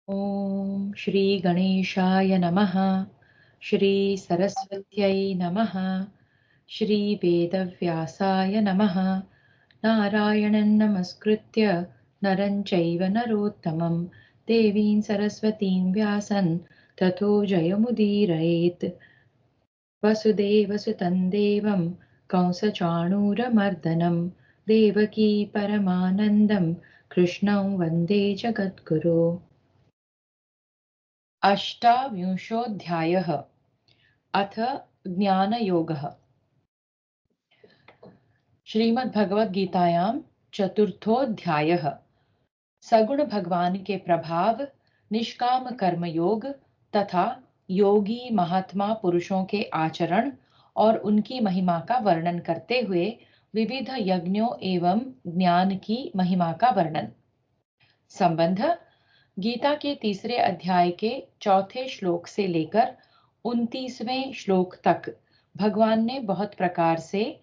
ॐ श्री गणेशाय नमः। श्री सरस्वत्यै नमः। श्री वेदव्यासाय नमः। नारायणं नमस्कृत्य नरं चैव नरोत्तमं देवीं सरस्वतीं व्यासं ततो जयमुदीरयेत्। वसुदेवसुतं देवं कंसचाणूरमर्दनं देवकी परमानन्दं कृष्णं वन्दे जगद्गुरो। अष्टाविंशोऽध्यायः। अथ ज्ञानयोगः। श्रीमद्भगवद्गीतायां चतुर्थोऽध्यायः। सगुण भगवान के प्रभाव, निष्काम कर्म योग तथा योगी महात्मा पुरुषों के आचरण और उनकी महिमा का वर्णन करते हुए विविध यज्ञों एवं ज्ञान की महिमा का वर्णन। संबंध: गीता के तीसरे अध्याय के चौथे श्लोक से लेकर 29वें श्लोक तक भगवान ने बहुत प्रकार से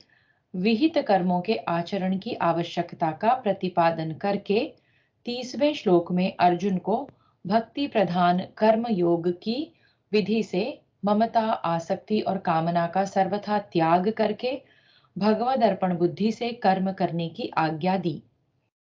विहित कर्मों के आचरण की आवश्यकता का प्रतिपादन करके 30वें श्लोक में अर्जुन को भक्ति प्रधान कर्म योग की विधि से ममता, आसक्ति और कामना का सर्वथा त्याग करके भगवद अर्पण बुद्धि से कर्म करने की आज्ञा दी।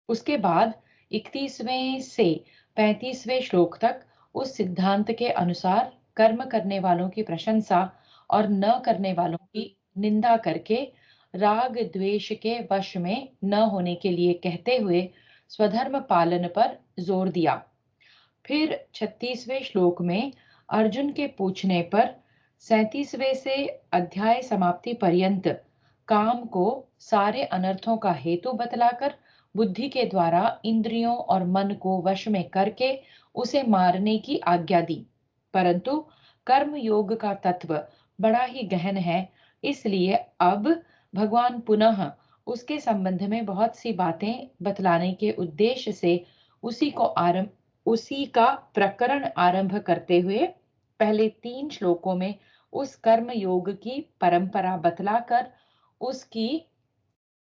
उसके बाद 31वें से 35वें श्लोक तक उस सिद्धांत के अनुसार कर्म करने वालों की प्रशंसा और न करने वालों की निंदा करके राग द्वेष के वश में न होने के लिए कहते हुए स्वधर्म पालन पर जोर दिया। फिर 36वें श्लोक में अर्जुन के पूछने पर 37वें से अध्याय समाप्ति पर्यंत काम को सारे अनर्थों का हेतु बतलाकर बुद्धि के द्वारा इंद्रियों और मन को वश में करके उसे मारने की आज्ञा दी। परंतु कर्म योग का तत्व बड़ा ही गहन है, इसलिए अब भगवान पुनः उसके संबंध में बहुत सी बातें बतलाने के उद्देश्य से उसी का प्रकरण आरंभ करते हुए पहले 3 श्लोकों में उस कर्म योग की परंपरा बतलाकर उसकी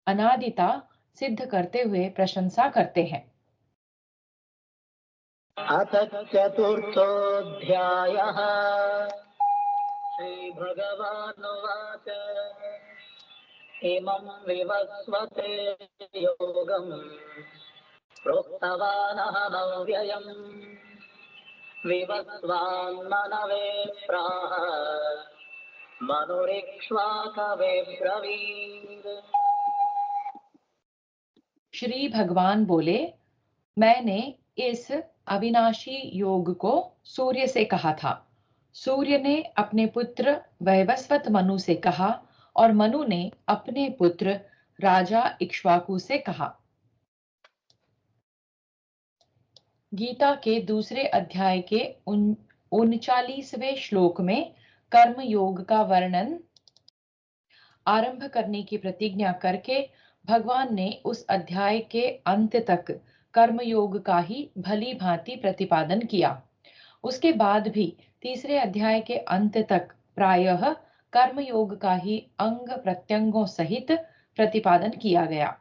अनादिता सिद्ध करते हुए प्रशंसा करते हैं। अथ चतुर्थोऽध्यायः। श्रीभगवानुवाच इमं विवस्वते योगम् प्रोक्तवानहमव्ययम् विवस्वान्मनवे प्राह मनुरिक्ष्वाकवे ब्रवीत्। श्री भगवान बोले, मैंने इस अविनाशी योग को सूर्य से कहा था। सूर्य ने अपने पुत्र वैवस्वत मनु से कहा और मनु ने अपने पुत्र राजा इक्ष्वाकु से कहा। गीता के दूसरे अध्याय के 39वें श्लोक में कर्म योग का वर्णन आरंभ करने की प्रतिज्ञा करके भगवान ने उस अध्याय के अंत तक कर्म योग का ही भली भांति प्रतिपादन किया। उसके बाद भी तीसरे अध्याय के अंत तक प्रायः कर्म योग का ही अंग प्रत्यंगों सहित प्रतिपादन किया गया।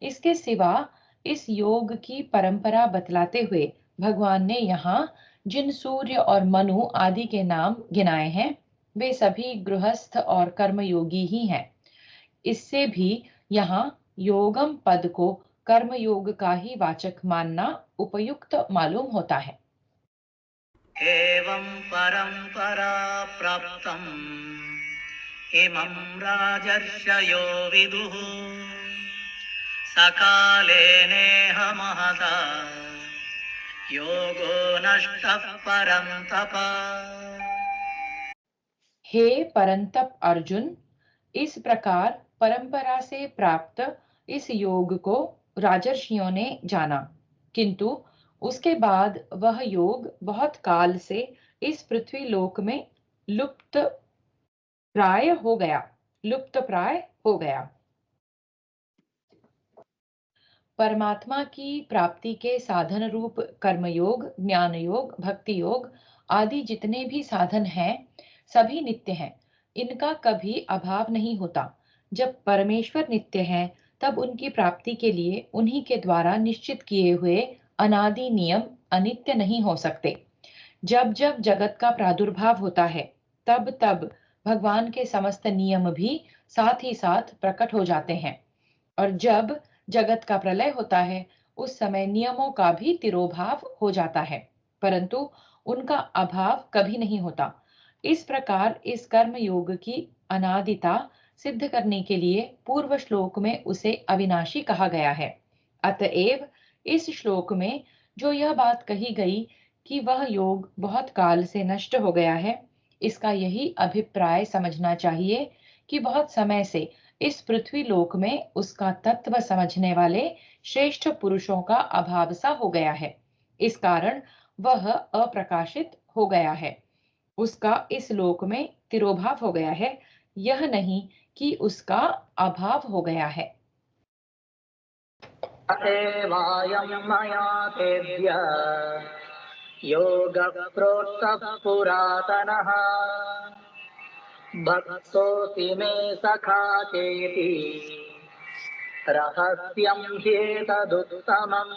इसके सिवा इस योग की परंपरा बतलाते हुए भगवान ने यहाँ जिन सूर्य और मनु आदि के नाम गिनाए हैं, वे सभी गृहस्थ और कर्मयोगी ही हैं। इससे भी यहाँ योगम पद को कर्म योग का ही वाचक मानना उपयुक्त मालूम होता है। एवं परंपरा प्राप्तम् इमं राजर्षयो विदुः सकाले नेह महता योगो नष्टः परन्तप। हे परंतप अर्जुन, इस प्रकार परंपरा से प्राप्त इस योग को राजर्षियों ने जाना, किंतु उसके बाद वह योग बहुत काल से इस पृथ्वी लोक में लुप्त प्राय हो गया। परमात्मा की प्राप्ति के साधन रूप कर्मयोग, ज्ञान योग, भक्ति योग आदि जितने भी साधन हैं, सभी नित्य हैं। इनका कभी अभाव नहीं होता। जब परमेश्वर नित्य हैं, तब उनकी प्राप्ति के लिए उन्हीं के द्वारा निश्चित किए हुए अनादि नियम अनित्य नहीं हो सकते। जब जब जगत का प्रादुर्भाव होता है, तब तब भगवान के समस्त नियम भी साथ ही साथ प्रकट हो जाते हैं, और जब जगत का प्रलय होता है, उस समय नियमों का भी तिरोभाव हो जाता है, परंतु उनका अभाव कभी नहीं होता। इस प्रकार इस कर्म योग की अनादिता सिद्ध करने के लिए पूर्व श्लोक में उसे अविनाशी कहा गया है। अतएव इस श्लोक में जो यह बात कही गई कि वह योग बहुत काल से नष्ट हो गया है, इसका यही अभिप्राय समझना चाहिए कि बहुत समय से इस पृथ्वी लोक में उसका तत्व समझने वाले श्रेष्ठ पुरुषों का अभाव सा हो गया है। इस कारण वह अप्रकाशित हो गया है, उसका इस लोक में तिरोभाव हो गया है, यह नहीं कि उसका अभाव हो गया है। एवायं मया तेभ्यः योगः प्रोक्तः पुरातनः भक्तोऽसि मे सखा चेति रहस्यं ह्येतदुत्तमम्।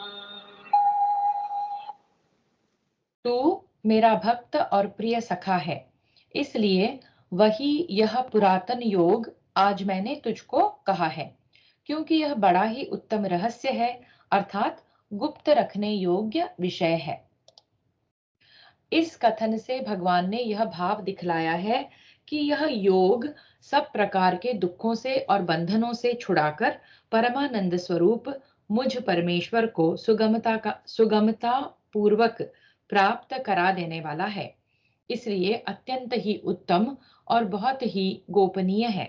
तू मेरा भक्त और प्रिय सखा है, इसलिए वही यह पुरातन योग आज मैंने तुझको कहा है, क्योंकि यह बड़ा ही उत्तम रहस्य है, अर्थात गुप्त रखने योग्य विषय है। इस कथन से भगवान ने यह भाव दिखलाया है कि यह योग सब प्रकार के दुखों से और बंधनों से छुड़ाकर परमानंद स्वरूप मुझ परमेश्वर को सुगमता पूर्वक प्राप्त करा देने वाला है, इसलिए अत्यंत ही उत्तम और बहुत ही गोपनीय है।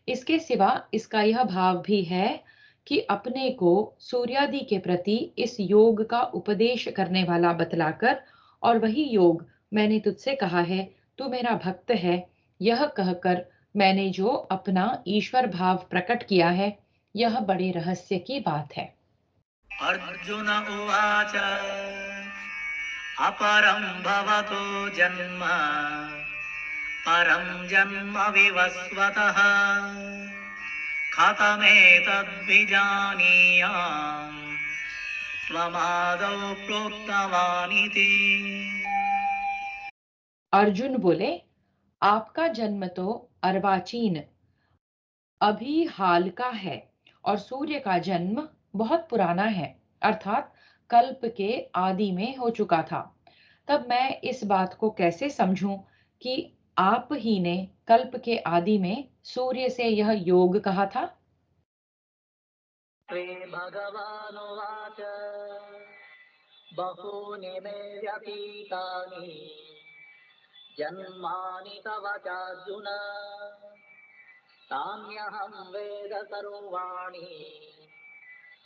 इसके सिवा इसका यह भाव भी है कि अपने को सूर्यादि के प्रति इस योग का उपदेश करने वाला बतलाकर, और वही योग मैंने तुझसे कहा है, तू मेरा भक्त है, यह कहकर मैंने जो अपना ईश्वर भाव प्रकट किया है, यह बड़े रहस्य की बात है। अर्जुन उवाच अपरं भवतो जन्म परं जन्म विवस्वतः कथमेतद्विजानीयाम् त्वमादौ प्रोक्तवानिति। अर्जुन बोले, आपका जन्म तो अर्वाचीन अभी हाल का है, और सूर्य का जन्म बहुत पुराना है, अर्थात कल्प के आदि में हो चुका था। तब मैं इस बात को कैसे समझूं कि आप ही ने कल्प के आदि में सूर्य से यह योग कहा था? श्री भगवानुवाच बहूनि मे व्यतीतानि जन्मानि तव चार्जुन तान्यहं वेद सर्वाणि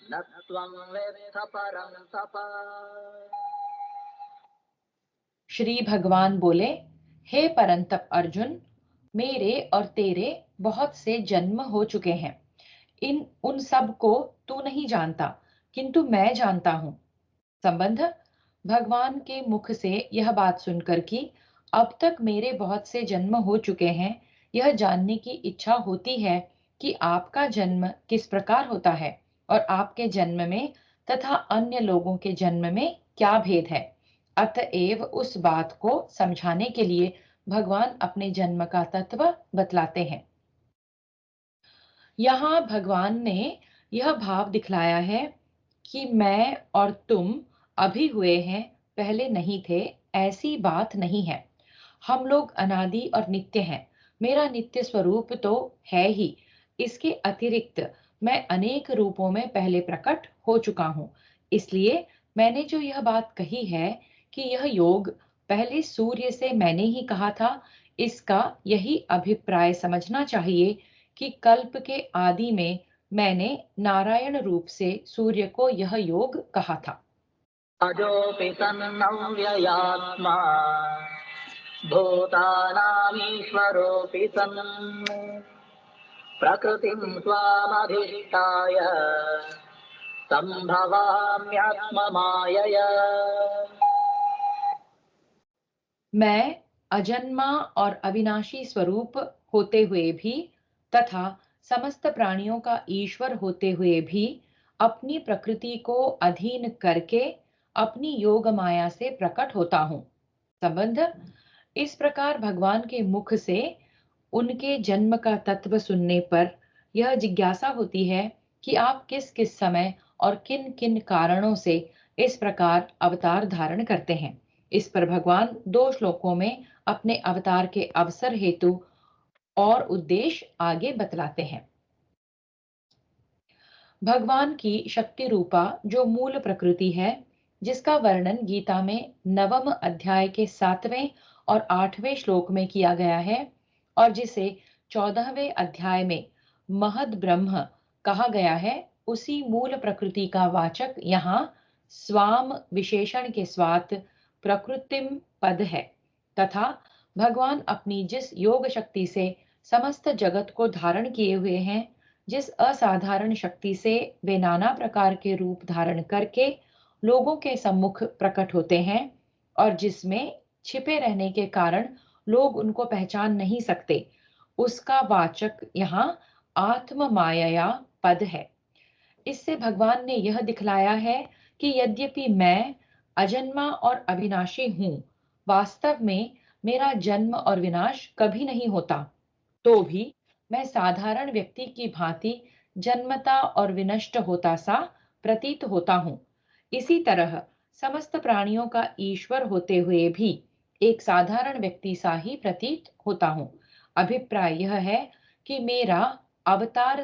न त्वं वेत्थ परन्तप। श्री भगवान बोले, हे परंतप अर्जुन, मेरे और तेरे बहुत से जन्म हो चुके हैं, उन सब को तू नहीं जानता, किंतु मैं जानता हूं। संबंध, भगवान के मुख से यह बात सुनकर कि अब तक मेरे बहुत से जन्म हो चुके हैं, यह जानने की इच्छा होती है कि आपका जन्म किस प्रकार होता है, और आपके जन्म में तथा अन्य लोगों के जन्म में क्या भेद है। अतएव उस बात को समझाने के लिए भगवान अपने जन्म का तत्व बतलाते हैं। यहाँ भगवान ने यह भाव दिखलाया है कि मैं और तुम अभी हुए हैं, पहले नहीं थे, ऐसी बात नहीं है। हम लोग अनादि और नित्य हैं। मेरा नित्य स्वरूप तो है ही, इसके अतिरिक्त मैं अनेक रूपों में पहले प्रकट हो चुका हूँ। इसलिए मैंने जो यह बात कही है कि यह योग पहले सूर्य से मैंने ही कहा था, इसका यही अभिप्राय समझना चाहिए कि कल्प के आदि में मैंने नारायण रूप से सूर्य को यह योग कहा था। अजोऽपि सन्नव्ययात्मा भूतानामीश्वरोऽपि सन् प्रकृतिं स्वामधिष्ठाय सम्भवाम्यात्ममायया। मैं अजन्मा और अविनाशी स्वरूप होते हुए भी तथा समस्त प्राणियों का ईश्वर होते हुए भी अपनी प्रकृति को अधीन करके अपनी योग माया से प्रकट होता हूँ। संबंध: इस प्रकार भगवान के मुख से उनके जन्म का तत्व सुनने पर यह जिज्ञासा होती है कि आप किस किस समय और किन किन कारणों से इस प्रकार अवतार धारण करते हैं। इस पर भगवान 2 श्लोकों में अपने अवतार के अवसर हेतु और उद्देश्य आगे बतलाते हैं। भगवान की शक्ति रूपा जो मूल प्रकृति है, जिसका वर्णन गीता में 9वें अध्याय के 7वें और 8वें श्लोक में किया गया है और जिसे 14वें अध्याय में महद ब्रह्म कहा गया है, उसी मूल प्रकृति का वाचक यहाँ स्वाम विशेषण के स्वात प्रकृतिम पद है तथा भगवान अपनी जिस योग शक्ति से समस्त जगत को धारण किए हुए हैं, जिस असाधारण शक्ति से वे नाना प्रकार के रूप धारण करके लोगों के सम्मुख प्रकट होते हैं और जिसमें छिपे रहने के कारण लोग उनको पहचान नहीं सकते, उसका वाचक यहाँ आत्म माया पद है। इससे भगवान ने यह दिखलाया है कि यद्यपि मैं अजन्मा और अविनाशी हूँ, वास्तव में मेरा जन्म और विनाश कभी नहीं होता, तो भी मैं साधारण व्यक्ति की भांति जन्मता और विनष्ट होता सा प्रतीत होता हूँ। इसी तरह समस्त प्राणियों का ईश्वर होते हुए भी एक साधारण व्यक्ति सा ही प्रतीत होता हूँ। अभिप्राय यह है कि मेरे अवतार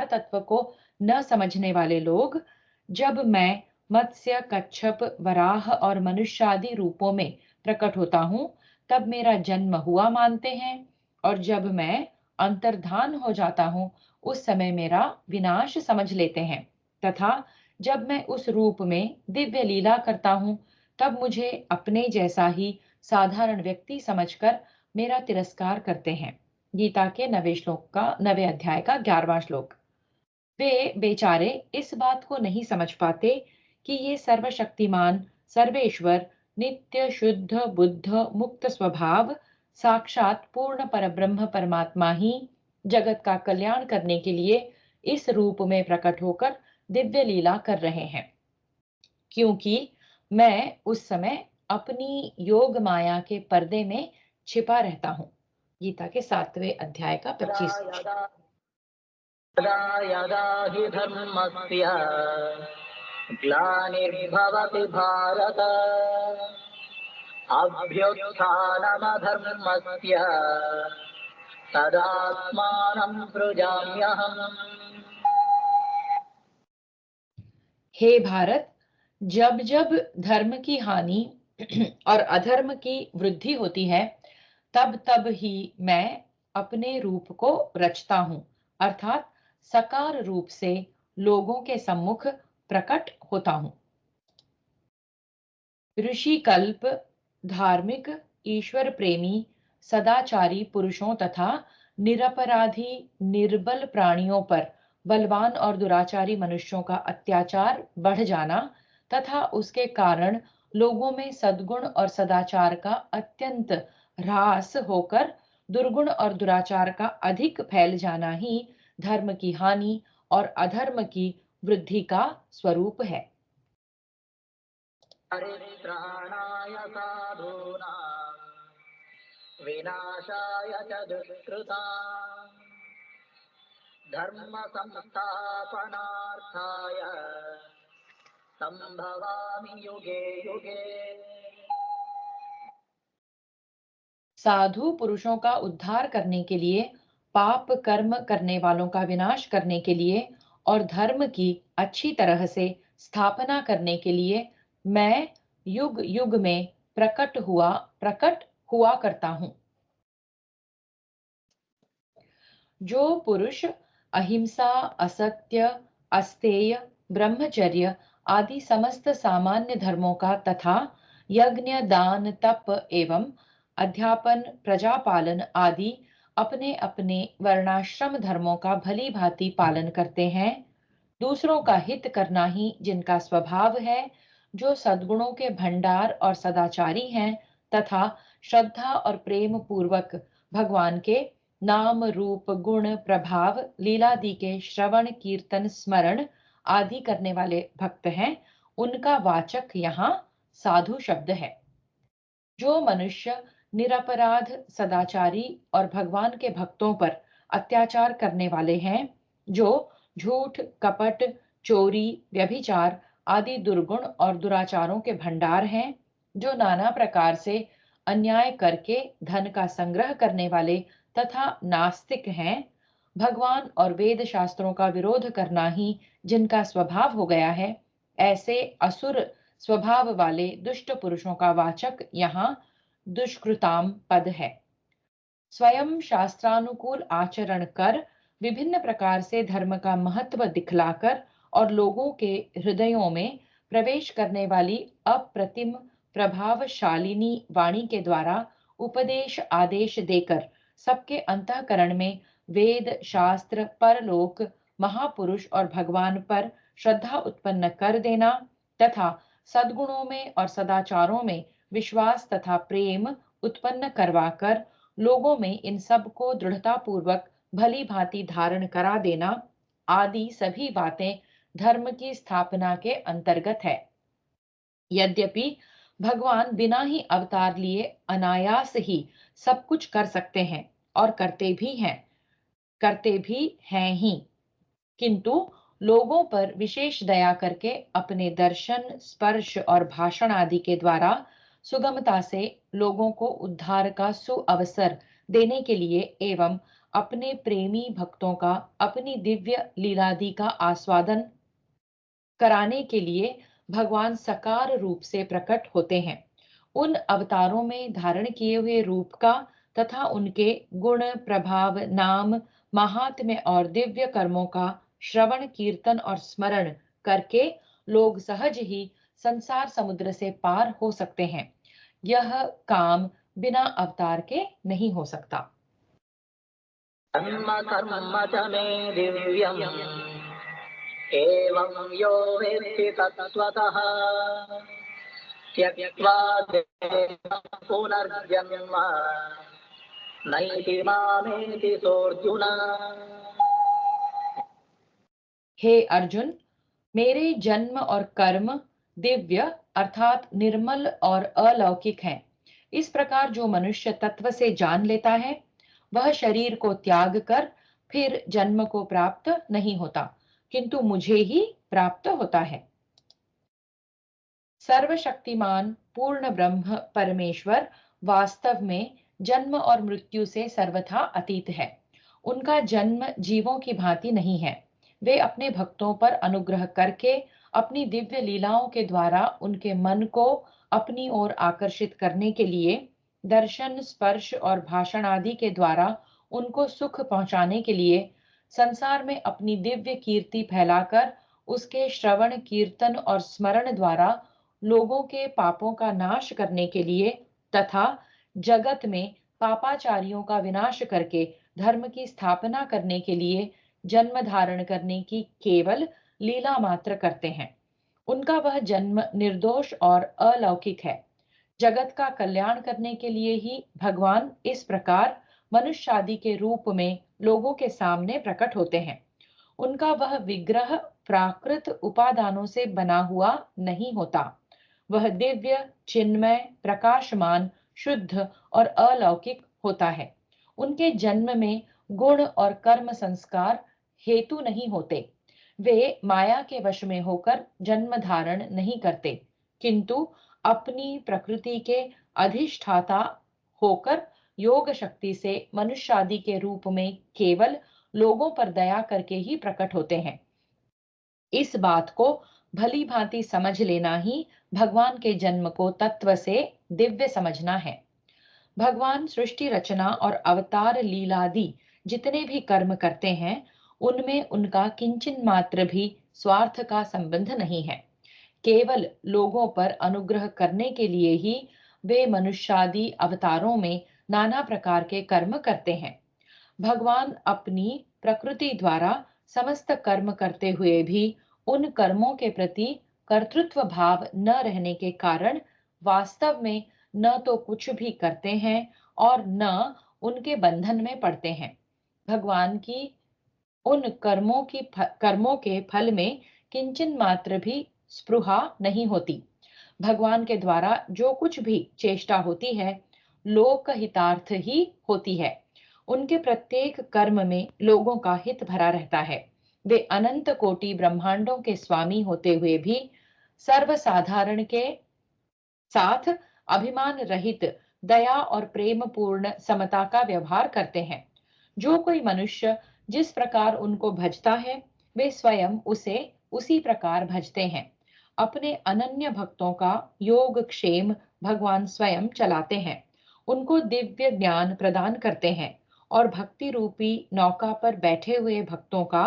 तत्व को न समझने वाले लोग, जब मैं मत्स्य, कच्छप, वराह और मनुष्यादि रूपों में प्रकट होता हूँ, तब मेरा जन्म हुआ मानते हैं और जब मैं अंतर्धान हो जाता हूँ, उस समय मेरा विनाश समझ लेते हैं तथा जब मैं उस रूप में दिव्य लीला करता हूँ, तब मुझे अपने जैसा ही साधारण व्यक्ति समझकर मेरा तिरस्कार करते हैं। गीता के 9वें अध्याय का 11वां श्लोक। वे बेचारे इस बात को नहीं समझ पाते कि ये सर्वशक्तिमान सर्वेश्वर नित्य शुद्ध बुद्ध मुक्त स्वभाव साक्षात पूर्ण परब्रह्म परमात्मा ही जगत का कल्याण करने के लिए इस रूप में प्रकट होकर दिव्य लीला कर रहे हैं, क्योंकि मैं उस समय अपनी योग माया के पर्दे में छिपा रहता हूँ। गीता के 7वें अध्याय का 25। यदा यदा हि धर्मस्य ग्लानिर्भवति भारत अभ्युत्थानमधर्मस्य तदात्मानं सृजाम्यहम्। हे भारत, जब जब धर्म की हानि और अधर्म की वृद्धि होती है, तब तब ही मैं अपने रूप को रचता हूँ, अर्थात सकार रूप से लोगों के सम्मुख प्रकट होता हूँ। ऋषि कल्प, धार्मिक, ईश्वर प्रेमी, सदाचारी पुरुषों तथा निरपराधी निर्बल प्राणियों पर बलवान और दुराचारी मनुष्यों का अत्याचार बढ़ जाना तथा उसके कारण लोगों में सद्गुण और सदाचार का अत्यंत ह्रास होकर दुर्गुण और दुराचार का अधिक फैल जाना ही धर्म की हानि और अधर्म की वृद्धि का स्वरूप है। परित्राणाय साधूनां विनाशाय च दुष्कृतां धर्म संस्थापनार्थाय संभवामि युगे युगे। साधु पुरुषों का उद्धार करने के लिए, पाप कर्म करने वालों का विनाश करने के लिए और धर्म की अच्छी तरह से स्थापना करने के लिए मैं युग युग में प्रकट हुआ करता हूँ। जो पुरुष अहिंसा, असत्य, अस्तेय, ब्रह्मचर्य आदि समस्त सामान्य धर्मों का तथा यज्ञ, दान, तप एवं अध्यापन, प्रजापालन आदि अपने अपने वर्णाश्रम धर्मों का भली भांति पालन करते हैं, दूसरों का हित करना ही जिनका स्वभाव है, जो सद्गुणों के भंडार और सदाचारी हैं तथा श्रद्धा और प्रेम पूर्वक भगवान के नाम रूप गुण प्रभाव लीलादि के श्रवण कीर्तन स्मरण आदि करने वाले भक्त हैं, उनका वाचक यहाँ साधु शब्द है। जो मनुष्य निरपराध, सदाचारी और भगवान के भक्तों पर अत्याचार करने वाले हैं, जो झूठ, कपट, चोरी, व्यभिचार आदि दुर्गुण और दुराचारों के भंडार हैं, जो नाना प्रकार से अन्याय करके धन का संग्रह करने वाले तथा नास्तिक हैं, भगवान और वेद शास्त्रों का विरोध करना ही जिनका स्वभाव हो गया है, ऐसे असुर स्वभाव वाले दुष्ट पुरुषों का वाचक यहाँ दुष्कृताम पद है। स्वयं शास्त्रानुकूल आचरण कर, विभिन्न प्रकार से धर्म का महत्व दिखलाकर और लोगों के हृदयों में प्रवेश करने वाली अप्रतिम प्रभावशालिनी वाणी के द्वारा उपदेश आदेश देकर सबके अंतःकरण में वेद, शास्त्र, परलोक, महापुरुष और भगवान पर श्रद्धा उत्पन्न कर देना तथा सद्गुणों में और सदाचारों में विश्वास तथा प्रेम उत्पन्न करवाकर लोगों में इन सब को दृढ़ता पूर्वक भली भांति धारण करा देना आदि सभी बातें धर्म की स्थापना के अंतर्गत है। यद्यपि भगवान बिना ही अवतार लिए अनायास ही सब कुछ कर सकते हैं और करते भी हैं ही, किंतु लोगों पर विशेष दया करके अपने दर्शन, स्पर्श और भाषण आदि के द्वारा सुगमता से लोगों को उद्धार का सुअवसर देने के लिए एवं अपने प्रेमी भक्तों का अपनी दिव्य लीलादि का आस्वादन कराने के लिए भगवान साकार रूप से प्रकट होते हैं। उन अवतारों में धारण किए हुए रूप का तथा उनके गुण, प्रभाव, नाम, महात्म्य और दिव्य कर्मों का श्रवण, कीर्तन और स्मरण करके लोग सहज ही संसार समुद्र से पार हो सकते हैं। यह काम बिना अवतार के नहीं हो सकता। कर्म कर्म च मे दिव्यम् एवं यो वेत्ति तत्त्वतः त्यक्त्वा देहं पुनर्जन्म नैति मामेति सोऽर्जुन। हे अर्जुन, मेरे जन्म और कर्म दिव्य अर्थात निर्मल और अलौकिक हैं। इस प्रकार जो मनुष्य तत्व से जान लेता है, वह शरीर को त्याग कर फिर जन्म को प्राप्त नहीं होता, किंतु मुझे ही प्राप्त होता है। सर्वशक्तिमान पूर्ण ब्रह्म परमेश्वर वास्तव में जन्म और मृत्यु से सर्वथा अतीत है। उनका जन्म जीवों की भांति नहीं है। वे अपने भक्तों पर अनुग्रह करके अपनी दिव्य लीलाओं के द्वारा उनके मन को अपनी ओर आकर्षित करने के लिए दर्शन, स्पर्श और भाषण आदि के द्वारा उनको सुख पहुंचाने के लिए संसार में अपनी दिव्य कीर्ति फैलाकर उसके श्रवण, कीर्तन और स्मरण द्वारा लोगों के पापों का नाश करने के लिए तथा जगत में पापाचारियों का विनाश करके धर्म की स्थापना करने के लिए जन्म धारण करने की केवल लीला मात्र करते हैं। उनका वह जन्म निर्दोष और अलौकिक है। जगत का कल्याण करने के लिए ही भगवान इस प्रकार मनुष्य आदि के रूप में लोगों के सामने प्रकट होते हैं। उनका वह विग्रह प्राकृत उपादानों से बना हुआ नहीं होता। वह दिव्य, चिन्मय, प्रकाशमान, शुद्ध और अलौकिक होता है। उनके जन्म में गुण और कर्म संस्कार हेतु नहीं होते। वे माया के वश में होकर जन्म धारण नहीं करते, किंतु अपनी प्रकृति के अधिष्ठाता होकर योग शक्ति से मनुष्य आदि के रूप में केवल लोगों पर दया करके ही प्रकट होते हैं। इस बात को भली भांति समझ लेना ही भगवान के जन्म को तत्व से दिव्य समझना है। भगवान सृष्टि रचना और अवतार लीलादि जितने भी कर्म करते हैं, उनमें उनका किंचन मात्र भी स्वार्थ का संबंध नहीं है। केवल लोगों पर अनुग्रह करने के लिए ही वे मनुष्यादि अवतारों में नाना प्रकार के कर्म करते हैं। भगवान अपनी प्रकृति द्वारा समस्त कर्म करते हुए भी उन कर्मों के प्रति कर्तृत्व भाव न रहने के कारण वास्तव में न तो कुछ भी करते हैं और न उनके बंधन में पड़ते हैं। भगवान की उन कर्मों के फल में किंचन मात्र भी स्पृहा नहीं होती। भगवान के द्वारा जो कुछ भी चेष्टा होती है लोक हितार्थ ही होती है। उनके प्रत्येक कर्म में लोगों का हित भरा रहता है। वे अनंत कोटि ब्रह्मांडों के स्वामी होते हुए भी सर्वसाधारण के साथ अभिमान रहित दया और प्रेम पूर्ण समता का व्यवहार करते हैं। जो कोई मनुष्य जिस प्रकार उनको भजता है वे स्वयं उसे उसी प्रकार भजते हैं। अपने अनन्य भक्तों का योग क्षेम भगवान स्वयं चलाते हैं, उनको दिव्य ज्ञान प्रदान करते हैं और भक्ति रूपी नौका पर बैठे हुए भक्तों का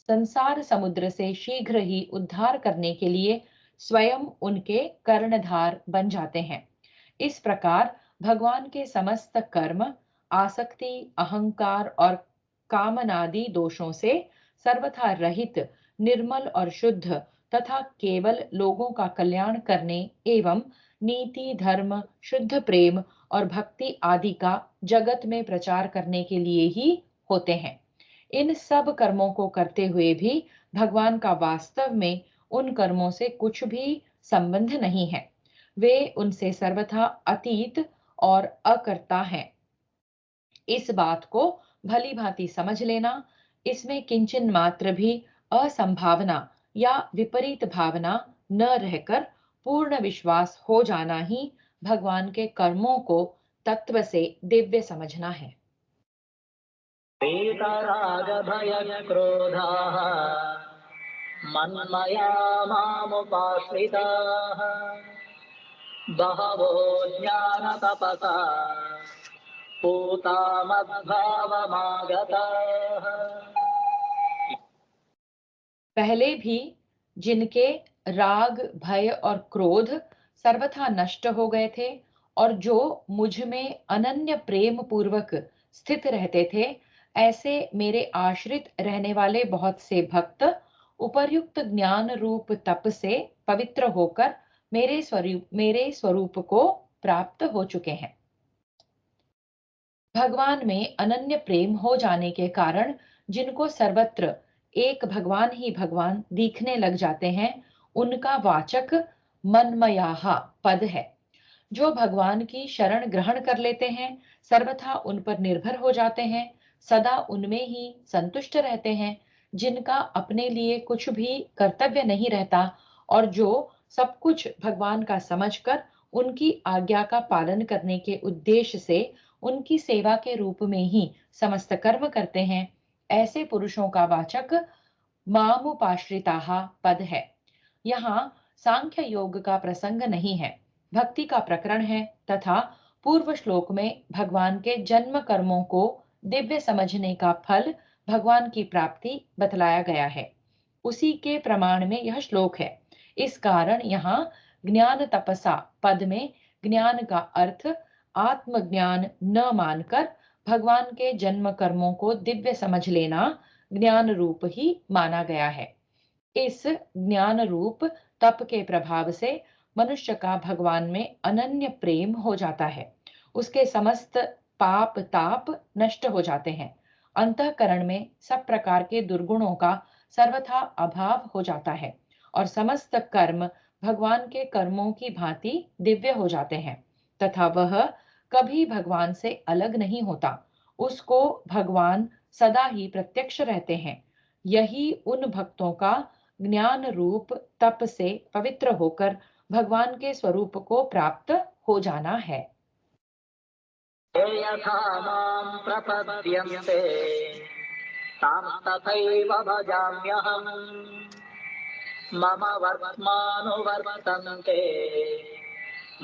संसार समुद्र से शीघ्र ही उद्धार करने के लिए स्वयं उनके कर्णधार बन जाते हैं। इस प्रकार भगवान के समस्त कर्म आसक्ति, अहंकार और कामनादि दोषों से सर्वथा रहित, निर्मल और शुद्ध तथा केवल लोगों का कल्याण करने एवं नीति, धर्म, शुद्ध प्रेम और भक्ति आदि का जगत में प्रचार करने के लिए ही होते हैं। इन सब कर्मों को करते हुए भी भगवान का वास्तव में उन कर्मों से कुछ भी संबंध नहीं है। वे उनसे सर्वथा अतीत और अकर्ता हैं। इस बात को भली भांति समझ लेना, इसमें किंचन मात्र भी असंभावना या विपरीत भावना न रहकर पूर्ण विश्वास हो जाना ही भगवान के कर्मों को तत्व से दिव्य समझना है। वीतरागभयक्रोधाः मन्मया मामुपाश्रिताः बहवो ज्ञानतपसा पूता मद्भावमागताः। पहले भी जिनके राग, भय और क्रोध सर्वथा नष्ट हो गए थे और जो मुझ में अनन्य प्रेम पूर्वक स्थित रहते थे, ऐसे मेरे आश्रित रहने वाले बहुत से भक्त उपर्युक्त ज्ञान रूप तप से पवित्र होकर मेरे स्वरूप को प्राप्त हो चुके हैं। भगवान में अनन्य प्रेम हो जाने के कारण जिनको सर्वत्र एक भगवान ही भगवान दिखने लग जाते हैं, उनका वाचक मनमयाहा पद है। जो भगवान की शरण ग्रहण कर लेते हैं, सर्वथा उन पर निर्भर हो जाते हैं, सदा उनमें ही संतुष्ट रहते हैं, जिनका अपने लिए कुछ भी कर्तव्य नहीं रहता और जो सब कुछ भगवान का समझकर उनकी आज्ञा का पालन करने के उद्देश्य से उनकी सेवा के रूप में ही समस्त कर्म करते हैं, ऐसे पुरुषों का वाचक मामुपाश्रिताः पद है। यहाँ सांख्य योग का प्रसंग नहीं है, भक्ति का प्रकरण है तथा पूर्व श्लोक में भगवान के जन्म कर्मों को दिव्य समझने का फल भगवान की प्राप्ति बतलाया गया है। उसी के प्रमाण में यह श्लोक है। इस कारण यहाँ ज्ञान तपसा पद में ज्ञान का अर्थ आत्मज्ञान न मानकर भगवान के जन्म कर्मों को दिव्य समझ लेना ज्ञान रूप ही माना गया है। इस ज्ञान रूप तप के प्रभाव से मनुष्य का भगवान में अनन्य प्रेम हो जाता है। उसके समस्त पाप ताप नष्ट हो जाते हैं। अंतःकरण में सब प्रकार के दुर्गुणों का सर्वथा अभाव हो जाता है और समस्त कर्म भगवान के कर्मों की भांति दिव्य हो जाते हैं तथा वह कभी भगवान से अलग नहीं होता। उसको भगवान सदा ही प्रत्यक्ष रहते हैं। यही उन भक्तों का ज्ञान रूप तप से पवित्र होकर भगवान के स्वरूप को प्राप्त हो जाना है। ये यथा मां प्रपद्यन्ते तां तथैव भजाम्यहम् मम वर्त्मानुवर्तन्ते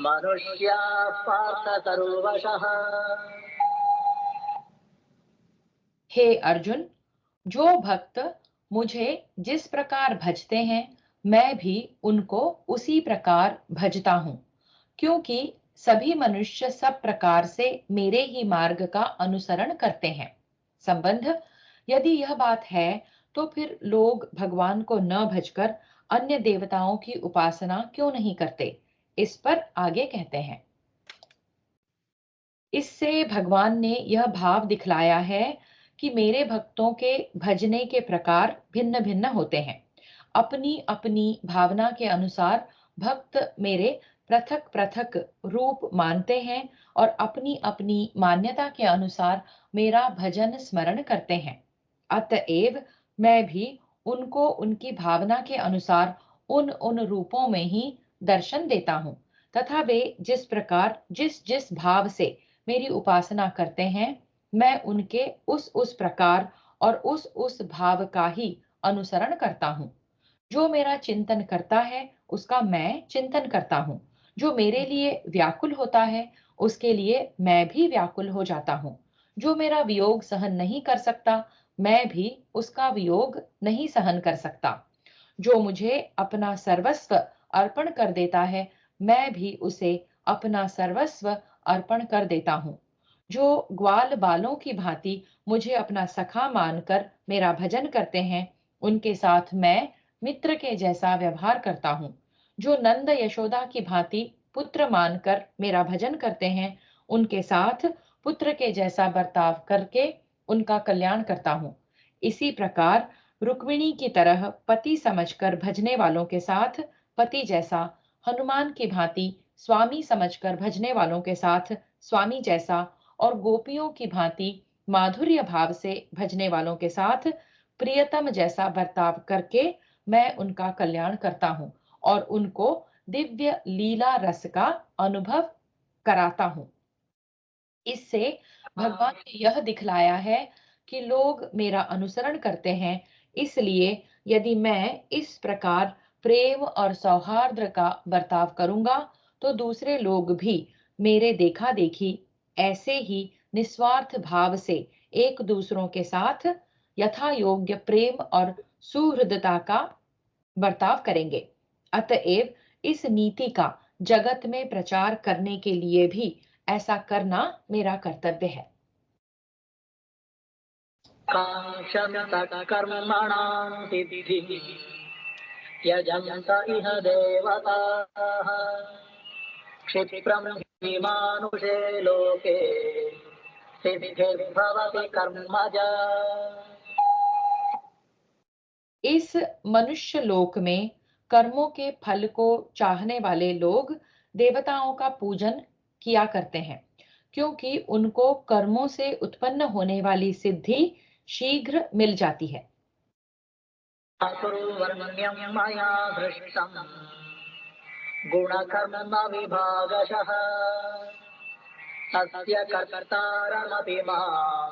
मनुष्याः पार्थ सर्वशः। हे अर्जुन, जो भक्त मुझे जिस प्रकार भजते हैं मैं भी उनको उसी प्रकार भजता हूँ, क्योंकि सभी मनुष्य सब प्रकार से मेरे ही मार्ग का अनुसरण करते हैं। संबंध, यदि यह बात है तो फिर लोग भगवान को न भजकर अन्य देवताओं की उपासना क्यों नहीं करते? इस पर आगे कहते हैं। इससे भगवान ने यह भाव दिखलाया है कि मेरे भक्तों के भजने के प्रकार भिन्न भिन्न होते हैं। अपनी अपनी भावना के अनुसार भक्त मेरे पृथक पृथक रूप मानते हैं और अपनी अपनी मान्यता के अनुसार मेरा भजन स्मरण करते हैं। अतएव मैं भी उनको उनकी भावना के अनुसार उन उन रूपों में ही दर्शन देता हूँ तथा वे जिस प्रकार जिस जिस भाव से मेरी उपासना करते हैं मैं उनके उस प्रकार और उस भाव का ही अनुसरण करता हूँ। जो मेरा चिंतन करता है उसका मैं चिंतन करता हूँ। जो मेरे लिए व्याकुल होता है उसके लिए मैं भी व्याकुल हो जाता हूँ। जो मेरा वियोग सहन नहीं कर सकता मैं भी उसका वियोग नहीं सहन कर सकता। जो मुझे अपना सर्वस्व अर्पण कर देता है मैं भी उसे अपना सर्वस्व अर्पण कर देता हूँ। जो ग्वाल बालों की भांति मुझे अपना सखा मानकर मेरा भजन करते हैं उनके साथ मैं मित्र के जैसा व्यवहार करता हूँ। जो नंद यशोदा की भांति पुत्र मानकर मेरा भजन करते हैं उनके साथ पुत्र के जैसा बर्ताव करके उनका कल्याण करता हूँ। इसी प्रकार रुक्मिणी की तरह पति समझकर भजने वालों के साथ पति जैसा, हनुमान की भांति स्वामी समझकर भजने वालों के साथ स्वामी जैसा और गोपियों की भांति माधुर्य भाव से भजने वालों के साथ प्रियतम जैसा बर्ताव करके मैं उनका कल्याण करता हूँ और उनको दिव्य लीला रस का अनुभव कराता हूँ। इससे भगवान ने यह दिखलाया है कि लोग मेरा अनुसरण करते हैं। इसलिए यदि मैं इस प्रकार प्रेम और सौहार्द का बर्ताव करूंगा तो दूसरे लोग भी मेरे देखा देखी ऐसे ही निस्वार्थ भाव से एक दूसरों के साथ यथा योग्य प्रेम और सुहृदता का बर्ताव करेंगे। अतएव इस नीति का जगत में प्रचार करने के लिए भी ऐसा करना मेरा कर्तव्य है। कांक्षन्तः कर्मणां सिद्धिं यजन्त इह देवताः क्षिप्रं हि मानुषे लोके सिद्धिर्भवति कर्मजा। इस मनुष्य लोक में कर्मों के फल को चाहने वाले लोग देवताओं का पूजन किया करते हैं क्योंकि उनको कर्मों से उत्पन्न होने वाली सिद्धि शीघ्र मिल जाती है। वर्ण्यं मया दृष्टं गुणकर्म विभागशः तस्य कर्तारमपि मां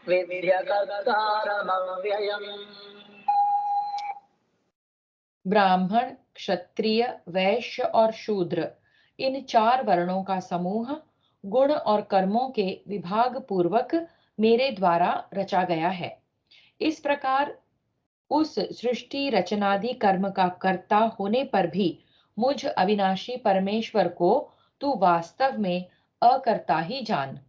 विद्य कर्तारमव्ययम्। ब्राह्मण, क्षत्रिय, वैश्य और शूद्र इन 4 वर्णों का समूह गुण और कर्मों के विभाग पूर्वक मेरे द्वारा रचा गया है। इस प्रकार उस सृष्टि रचनादि कर्म का कर्ता होने पर भी मुझ अविनाशी परमेश्वर को तू वास्तव में अकर्ता ही जान।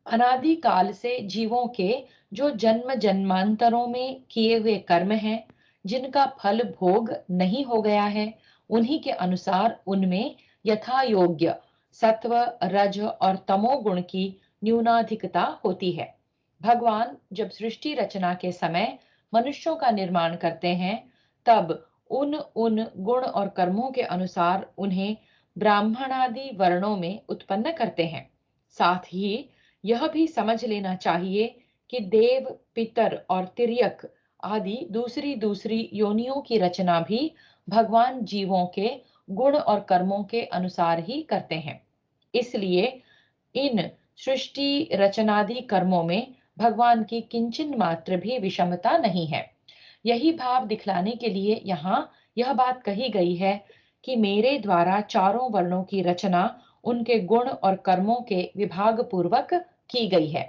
अनादि काल से जीवों के जो जन्म जन्मांतरों में किए हुए कर्म हैं जिनका फल भोग नहीं हो गया है उन्हीं के अनुसार उनमें यथा योग्य सत्व रज और तमो गुण की न्यूनाधिकता होती है। भगवान जब सृष्टि रचना के समय मनुष्यों का निर्माण करते हैं तब उन उन गुण और कर्मों के अनुसार उन्हें ब्राह्मणादि वर्णों में उत्पन्न करते हैं। साथ ही यह भी समझ लेना चाहिए कि देव पितर और तिर्यक आदि दूसरी दूसरी योनियों की रचना भी भगवान जीवों के गुण और कर्मों के अनुसार ही करते हैं। इसलिए इन सृष्टि रचनादि कर्मों में भगवान की किंचन मात्र भी विषमता नहीं है। यही भाव दिखलाने के लिए यहाँ यह बात कही गई है कि मेरे द्वारा चारों वर्णों की रचना उनके गुण और कर्मों के विभाग पूर्वक की गई है।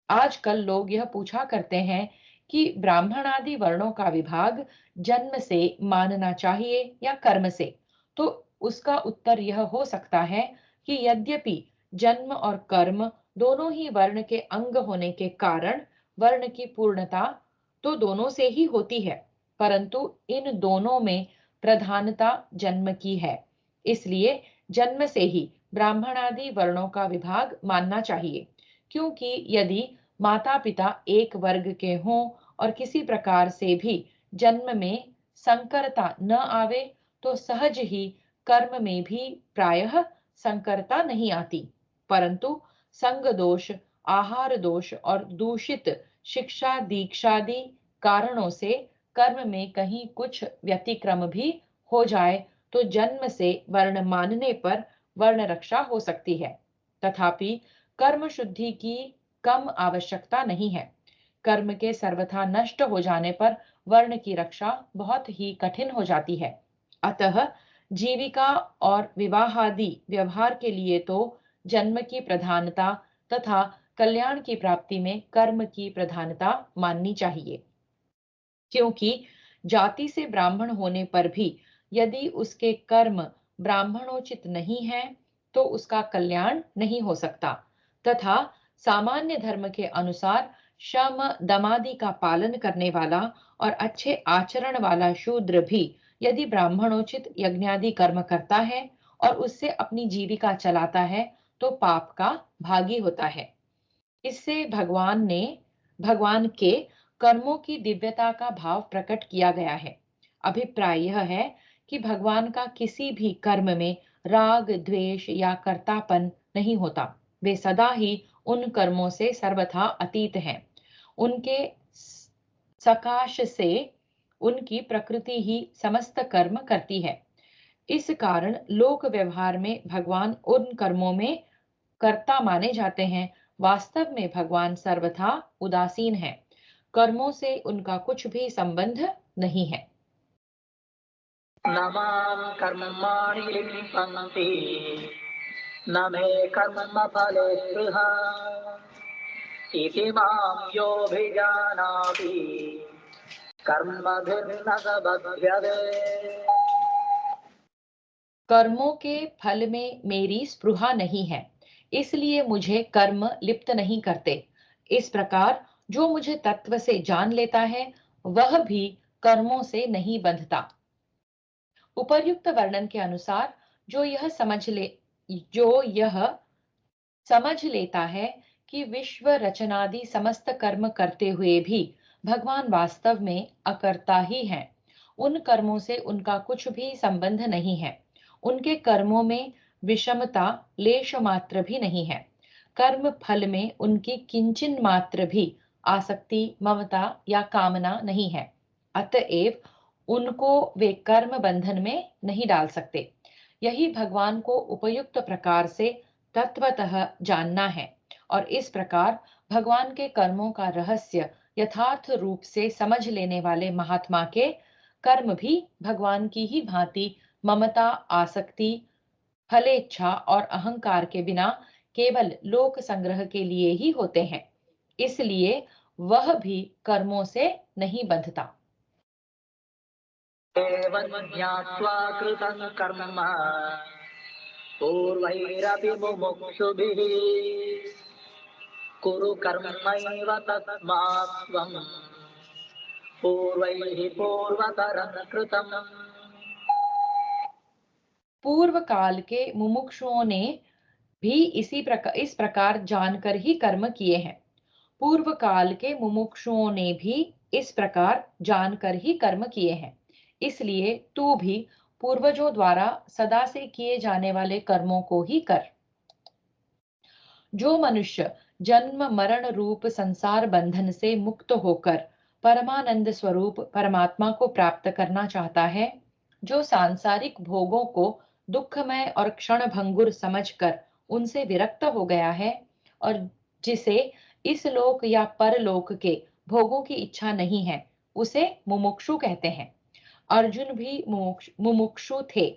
आजकल लोग यह पूछा करते हैं कि ब्राह्मण आदि वर्णों का विभाग जन्म से मानना चाहिए या कर्म से। तो उसका उत्तर यह हो सकता है कि यद्यपि जन्म और कर्म दोनों ही वर्ण के अंग होने के कारण वर्ण की पूर्णता तो दोनों से ही होती है, परंतु इन दोनों में प्रधानता जन्म की है। इसलिए जन्म से ही ब्राह्मण आदि वर्णों का विभाग मानना चाहिए, क्योंकि यदि माता पिता एक वर्ग के हों और किसी प्रकार से भी जन्म में संकरता न आवे तो सहज ही कर्म में भी प्रायः संकरता नहीं आती, परंतु संग दोष, आहार दोष और दूषित शिक्षा दीक्षादि कारणों से कर्म में कहीं कुछ व्यतिक्रम भी हो जाए तो जन्म से वर्ण मानने पर वर्ण रक्षा हो सकती है। तथापि कर्म शुद्धि की कम आवश्यकता नहीं है। कर्म के सर्वथा नष्ट हो जाने पर वर्ण की रक्षा बहुत ही कठिन हो जाती है। अतः जीविका और विवाहादि व्यवहार के लिए तो जन्म की प्रधानता तथा कल्याण की प्राप्ति में कर्म की प्रधानता माननी चाहिए, क्योंकि जाति से ब्राह्मण होने पर भी यदि उसके कर्म ब्राह्मणोचित नहीं है तो उसका कल्याण नहीं हो सकता, तथा सामान्य धर्म के अनुसार शम दमादि का पालन करने वाला और अच्छे आचरण वाला शूद्र भी यदि ब्राह्मणोचित यज्ञादि कर्म करता है और उससे अपनी जीविका चलाता है तो पाप का भागी होता है। इससे भगवान के कर्मों की दिव्यता का भाव प्रकट किया गया है। अभिप्राय यह है कि भगवान का किसी भी कर्म में राग द्वेष या कर्तापन नहीं होता। वे सदा ही उन कर्मों से सर्वथा अतीत हैं। उनके सकाश से उनकी प्रकृति ही समस्त कर्म करती है। इस कारण लोक व्यवहार में भगवान उन कर्मों में कर्ता माने जाते हैं। वास्तव में भगवान सर्वथा उदासीन है, कर्मों से उनका कुछ भी संबंध नहीं है। न मां कर्माणि लिप्यन्ते न मे कर्मफले स्पृहा इति मां योऽभिजानाति कर्मभिर्न स बध्यते। कर्मों के फल में मेरी स्पृहा नहीं है, इसलिए मुझे कर्म लिप्त नहीं करते। इस प्रकार जो मुझे तत्व से जान लेता है वह भी कर्मों से नहीं बंधता। उपर्युक्त वर्णन के अनुसार जो यह समझ लेता है कि विश्व रचनादि समस्त कर्म करते हुए भी भगवान वास्तव में अकर्ता ही हैं, उन कर्मों से उनका कुछ भी संबंध नहीं है। उनके कर्मों में विषमता लेश मात्र भी नहीं है। कर्म फल में उनकी किंचन मात्र भी आसक्ति, ममता या कामना नहीं है। अतएव उनको वे कर्म बंधन में नहीं डाल सकते। यही भगवान को उपयुक्त प्रकार से तत्वतः जानना है और इस प्रकार भगवान के कर्मों का रहस्य यथार्थ रूप से समझ लेने वाले महात्मा के कर्म भी भगवान की ही भांति ममता, आसक्ति, फलेच्छा और अहंकार के बिना केवल लोक संग्रह के लिए ही होते हैं। इसलिए वह भी कर्मों से नहीं बंधता। एवं ज्ञात्वा कृतं कर्म पूर्वैरपि मुमुक्षुभिः कुरु कर्मैव तस्मात् त्वं पूर्वैः पूर्वतरं कृतम्। पूर्व काल के मुमुक्षुओं ने भी इस प्रकार जानकर ही कर्म किए हैं। पूर्व काल के मुमुक्षुओं ने भी इस प्रकार जानकर ही कर्म किए हैं। इसलिए तू भी पूर्वजों द्वारा सदा से किए जाने वाले कर्मों को ही कर। जो मनुष्य जन्म मरण रूप संसार बंधन से मुक्त होकर परमानंद स्वरूप परमात्मा को प्राप्त करना चाहता है, जो सांसारिक भोगों को दुखमय और क्षण भंगुर समझकर उनसे विरक्त हो गया है और जिसे इस लोक या परलोक के भोगों की इच्छा नहीं है, उसे मुमुक्षु कहते हैं। अर्जुन भी मुमुक्षु थे।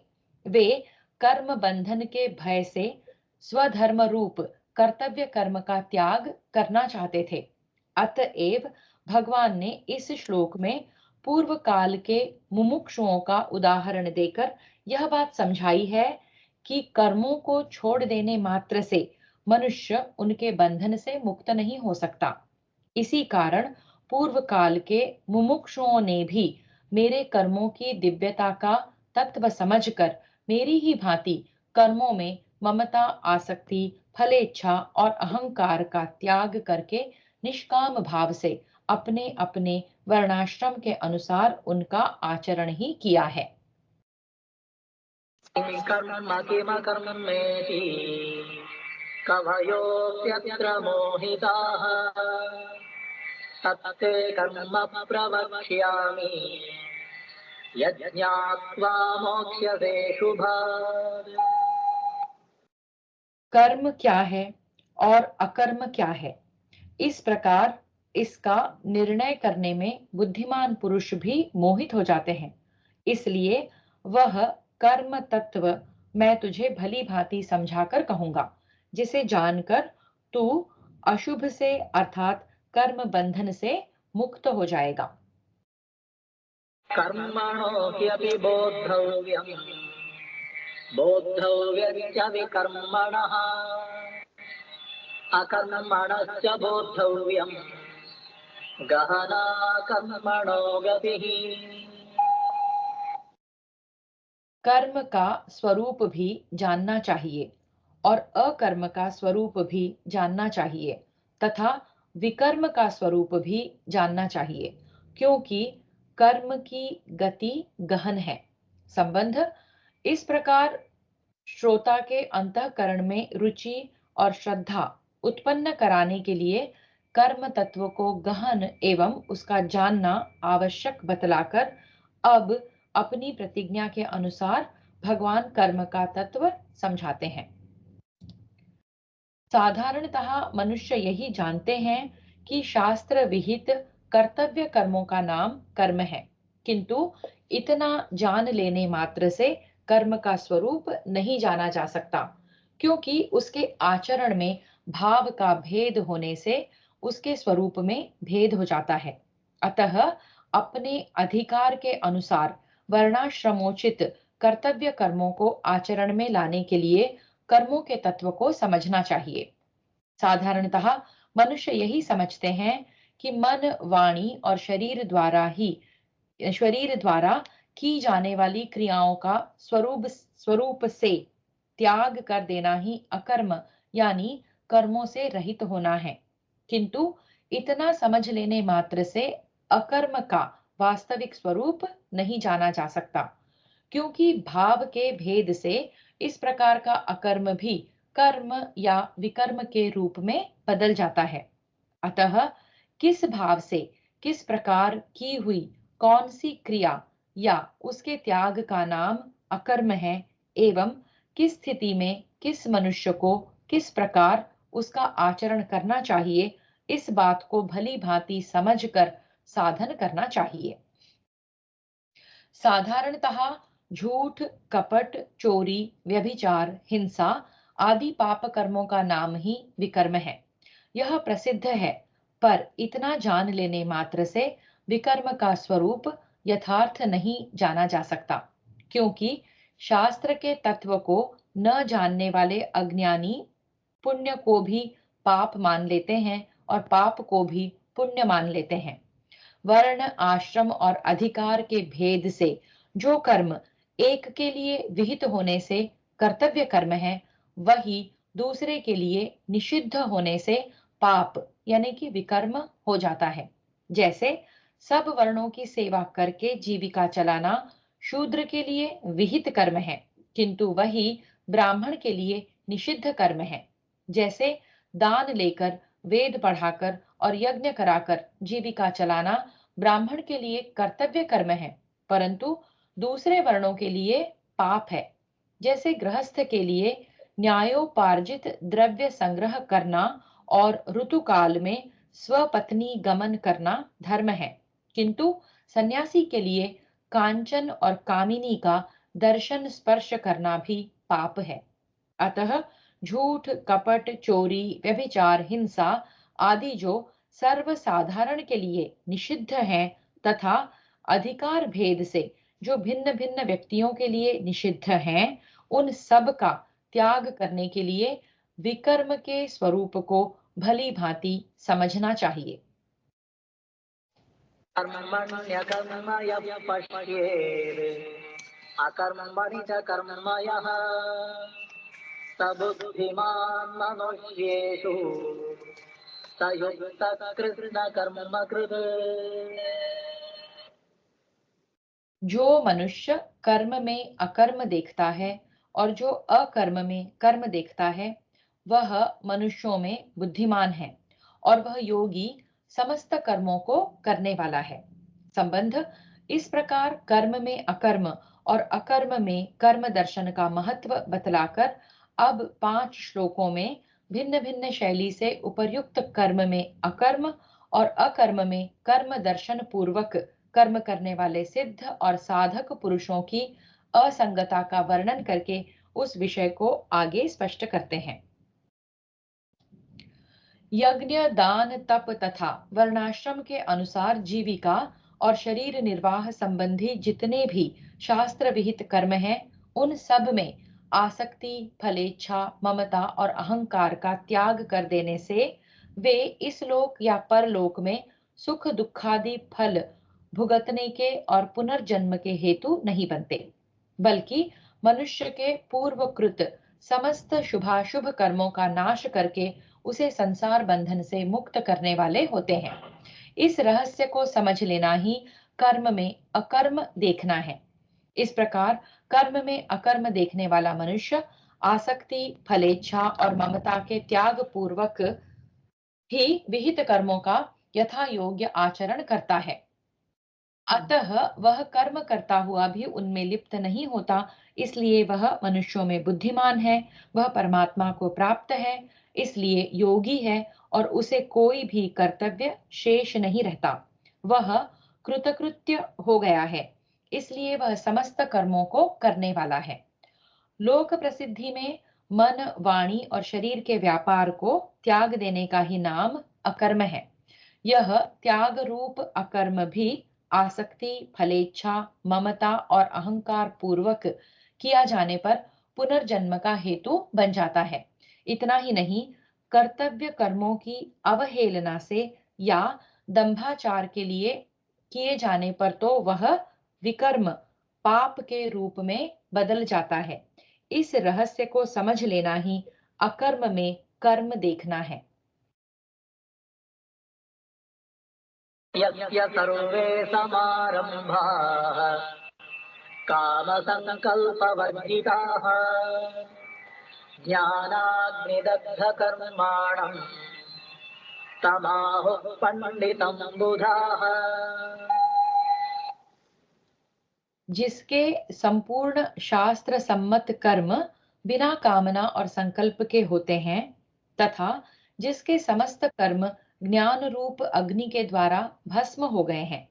वे कर्म बंधन के भय से स्वधर्म रूप कर्तव्य कर्म का त्याग करना चाहते थे। अतएव भगवान ने इस श्लोक में पूर्व काल के मुमुक्षुओं का उदाहरण देकर यह बात समझाई है कि कर्मों को छोड़ देने मात्र से मनुष्य उनके बंधन से मुक्त नहीं हो सकता। इसी कारण पूर्व काल के मुमुक्षुओं ने भी मेरे कर्मों की दिव्यता का तत्व समझकर मेरी ही भांति कर्मों में ममता, आसक्ति, फलेच्छा और अहंकार का त्याग करके निष्काम भाव से अपने अपने वर्णाश्रम के अनुसार उनका आचरण ही किया है। कर्म किमकर्मेति कवयोऽप्यत्र मोहिताः तत्ते कर्म प्रवक्ष्यामि यज्ञात्वा मोक्ष्यसे शुभात्। कर्म क्या है और अकर्म क्या है, इस प्रकार इसका निर्णय करने में बुद्धिमान पुरुष भी मोहित हो जाते हैं। इसलिए वह कर्म तत्व मैं तुझे भली भांति समझाकर कहूंगा, जिसे जानकर तू अशुभ से अर्थात कर्म बंधन से मुक्त हो जाएगा। कर्मणो ह्यपि बोद्धव्यम् बोद्धव्यश्च विकर्मणः अकर्मणश्च बोद्धव्यम् गहना कर्मणो गतिः। कर्म का स्वरूप भी जानना चाहिए और अकर्म का स्वरूप भी जानना चाहिए तथा विकर्म का स्वरूप भी जानना चाहिए, क्योंकि कर्म की गति गहन है। संबंध इस प्रकार श्रोता के अंतःकरण में रुचि और श्रद्धा उत्पन्न कराने के लिए कर्म तत्व को गहन एवं उसका जानना आवश्यक बतलाकर अब अपनी प्रतिज्ञा के अनुसार भगवान कर्म का तत्व समझाते हैं। साधारणतः मनुष्य यही जानते हैं कि शास्त्र विहित कर्तव्य कर्मों का नाम कर्म है, किंतु इतना जान लेने मात्र से कर्म का स्वरूप नहीं जाना जा सकता, क्योंकि उसके आचरण में भाव का भेद होने से उसके स्वरूप में भेद हो जाता है। अतः अपने अधिकार के अनुसार वर्णाश्रमोचित कर्तव्य कर्मों को आचरण में लाने के लिए कर्मों के तत्व को समझना चाहिए। साधारणतः मनुष्य यही समझते हैं कि मन, वाणी और शरीर द्वारा की जाने वाली क्रियाओं का स्वरूप से त्याग कर देना ही अकर्म यानी कर्मों से रहित होना है। किंतु इतना समझ लेने मात्र से अकर्म का वास्तविक स्वरूप नहीं जाना जा सकता, क्योंकि भाव के भेद से इस प्रकार का अकर्म भी कर्म या विकर्म के रूप में बदल जाता है। अतः किस भाव से किस प्रकार की हुई कौन सी क्रिया या उसके त्याग का नाम अकर्म है एवं किस स्थिति में किस मनुष्य को किस प्रकार उसका आचरण करना चाहिए, इस बात को भली भांति समझकर साधन करना चाहिए। साधारणतः झूठ, कपट, चोरी, व्यभिचार, हिंसा आदि पाप कर्मों का नाम ही विकर्म है। यह प्रसिद्ध है, पर इतना जान लेने मात्र से विकर्म का स्वरूप यथार्थ नहीं जाना जा सकता, क्योंकि शास्त्र के तत्व को न जानने वाले अज्ञानी पुण्य को भी पाप मान लेते हैं और पाप को भी पुण्य मान लेते हैं। वर्ण, आश्रम और अधिकार के भेद से जो कर्म एक के लिए विहित होने से कर्तव्य कर्म है, वही दूसरे के लिए निषिद्ध होने से पाप यानी कि विकर्म हो जाता है। जैसे सब वर्णों की सेवा करके जीविका चलाना शूद्र के लिए विहित कर्म है, किंतु वही ब्राह्मण के लिए निषिद्ध कर्म है। जैसे दान लेकर, वेद पढ़ाकर और यज्ञ कराकर जीविका चलाना ब्राह्मण के लिए कर्तव्य कर्म है, परंतु दूसरे वर्णों के लिए पाप है। जैसे गृहस्थ के लिए न्यायोपार्जित द्रव्य संग्रह करना और ऋतुकाल में स्वपत्नी गमन करना धर्म है, किंतु सन्यासी के लिए कांचन और कामिनी का दर्शन स्पर्श करना भी पाप है। अतः झूठ, कपट, चोरी, व्यभिचार, हिंसा आदि जो सर्वसाधारण के लिए निषिद्ध हैं तथा अधिकार भेद से जो भिन्न भिन्न व्यक्तियों के लिए निषिद्ध हैं, उन सब का त्याग करने के लिए विकर्म के स्वरूप को भली भांति समझना चाहिए। कर्मण्यकर्म यः पश्येत् अकर्मणि च कर्म यः स बुद्धिमान् मनुष्येषु स युक्तः कृष्ण कर्म कृत। जो मनुष्य कर्म में अकर्म देखता है और जो अकर्म में कर्म देखता है, वह मनुष्यों में बुद्धिमान है और वह योगी समस्त कर्मों को करने वाला है। संबंध इस प्रकार कर्म में अकर्म और अकर्म में कर्म दर्शन का महत्व बतलाकर अब 5 श्लोकों में भिन्न भिन्न शैली से उपर्युक्त कर्म में अकर्म और अकर्म में कर्म दर्शन पूर्वक कर्म करने वाले सिद्ध और साधक पुरुषों की असंगता का वर्णन करके उस विषय को आगे स्पष्ट करते हैं। यज्ञ, दान, तप तथा वर्णाश्रम के अनुसार जीविका और शरीर निर्वाह संबंधी जितने भी शास्त्र विहित कर्म हैं, उन सब में आसक्ति, फलेच्छा, ममता और अहंकार का त्याग कर देने से वे इस लोक या परलोक में सुख दुखादि फल भुगतने के और पुनर्जन्म के हेतु नहीं बनते, बल्कि मनुष्य के पूर्वकृत समस्त शुभाशुभ कर्मों का नाश करके उसे संसार बंधन से मुक्त करने वाले होते हैं। इस रहस्य को समझ लेना ही कर्म में अकर्म देखना है। इस प्रकार कर्म में अकर्म देखने वाला मनुष्य आसक्ति, फलेच्छा और ममता के त्याग पूर्वक ही विहित कर्मों का यथा योग्य आचरण करता है। अतः वह कर्म करता हुआ भी उनमें लिप्त नहीं होता, इसलिए वह मनुष्यों में बुद्धिमान है, वह परमात्मा को प्राप्त है, इसलिए योगी है और उसे कोई भी कर्तव्य शेष नहीं रहता। वह कृतकृत्य हो गया है, इसलिए वह समस्त कर्मों को करने वाला है। लोक प्रसिद्धि में मन, वाणी और शरीर के व्यापार को त्याग देने का ही नाम अकर्म है। यह त्याग रूप अकर्म भी आसक्ति, फलेच्छा, ममता और अहंकार पूर्वक किया जाने पर पुनर्जन्म का हेतु बन जाता है। इतना ही नहीं, कर्तव्य कर्मों की अवहेलना से या दंभाचार के लिए किए जाने पर तो वह विकर्म पाप के रूप में बदल जाता है। इस रहस्य को समझ लेना ही अकर्म में कर्म देखना है। यस्य सर्वे समारम्भाः कामसङ्कल्पवर्जिताः ज्ञानाग्निदग्धकर्माणं तमाहुः पण्डितं बुधाः। जिसके संपूर्ण शास्त्र सम्मत कर्म बिना कामना और संकल्प के होते हैं तथा जिसके समस्त कर्म ज्ञान रूप अग्नि के द्वारा भस्म हो गए हैं,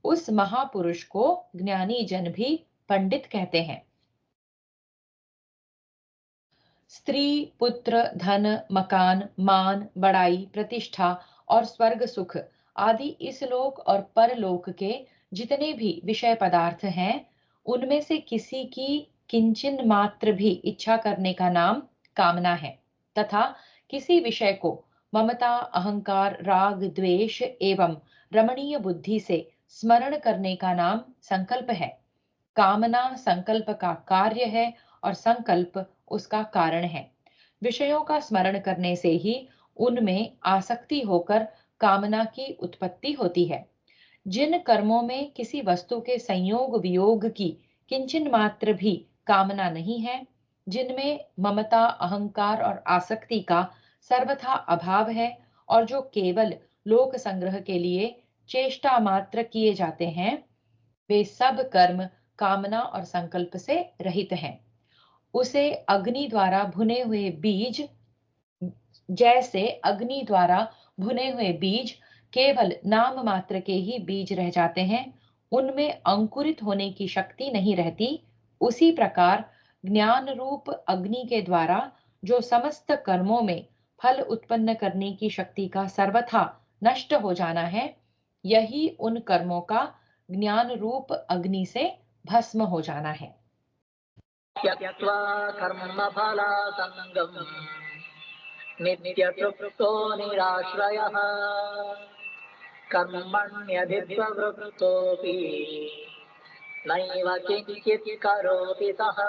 उस महापुरुष को ज्ञानी जन भी पंडित कहते हैं। स्त्री, पुत्र, धन, मकान, मान, बड़ाई, प्रतिष्ठा और स्वर्ग सुख आदि इस लोक और परलोक के जितने भी विषय पदार्थ हैं, उनमें से किसी की किंचिन मात्र भी इच्छा करने का नाम कामना है तथा किसी विषय को ममता, अहंकार, राग, द्वेष एवं रमणीय बुद्धि से स्मरण करने का नाम संकल्प है। कामना संकल्प का कार्य है और संकल्प उसका कारण है। विषयों का स्मरण करने से ही उनमें आसक्ति होकर कामना की उत्पत्ति होती है। जिन कर्मों में किसी वस्तु के संयोग वियोग की किंचिन मात्र भी कामना नहीं है, जिनमें ममता, अहंकार और आसक्ति का सर्वथा अभाव है और जो केवल लोक संग्रह के लिए चेष्टा मात्र किए जाते हैं, वे सब कर्म कामना और संकल्प से रहित हैं। उसे अग्नि द्वारा भुने हुए बीज, जैसे अग्नि द्वारा भुने हुए बीज केवल नाम मात्र के ही बीज रह जाते हैं, उनमें अंकुरित होने की शक्ति नहीं रहती, उसी प्रकार ज्ञान रूप अग्नि के द्वारा जो समस्त कर्मों में फल उत्पन्न करने की शक्ति का सर्वथा नष्ट हो जाना है, यही उन कर्मों का ज्ञान रूप अग्नि से भस्म हो जाना है। त्यक्त्वा कर्मफलासङ्गम् नित्यतृप्तो निराश्रयः कर्मण्यधित्ववृत्तोऽपि नैव किञ्चित् करोति सः।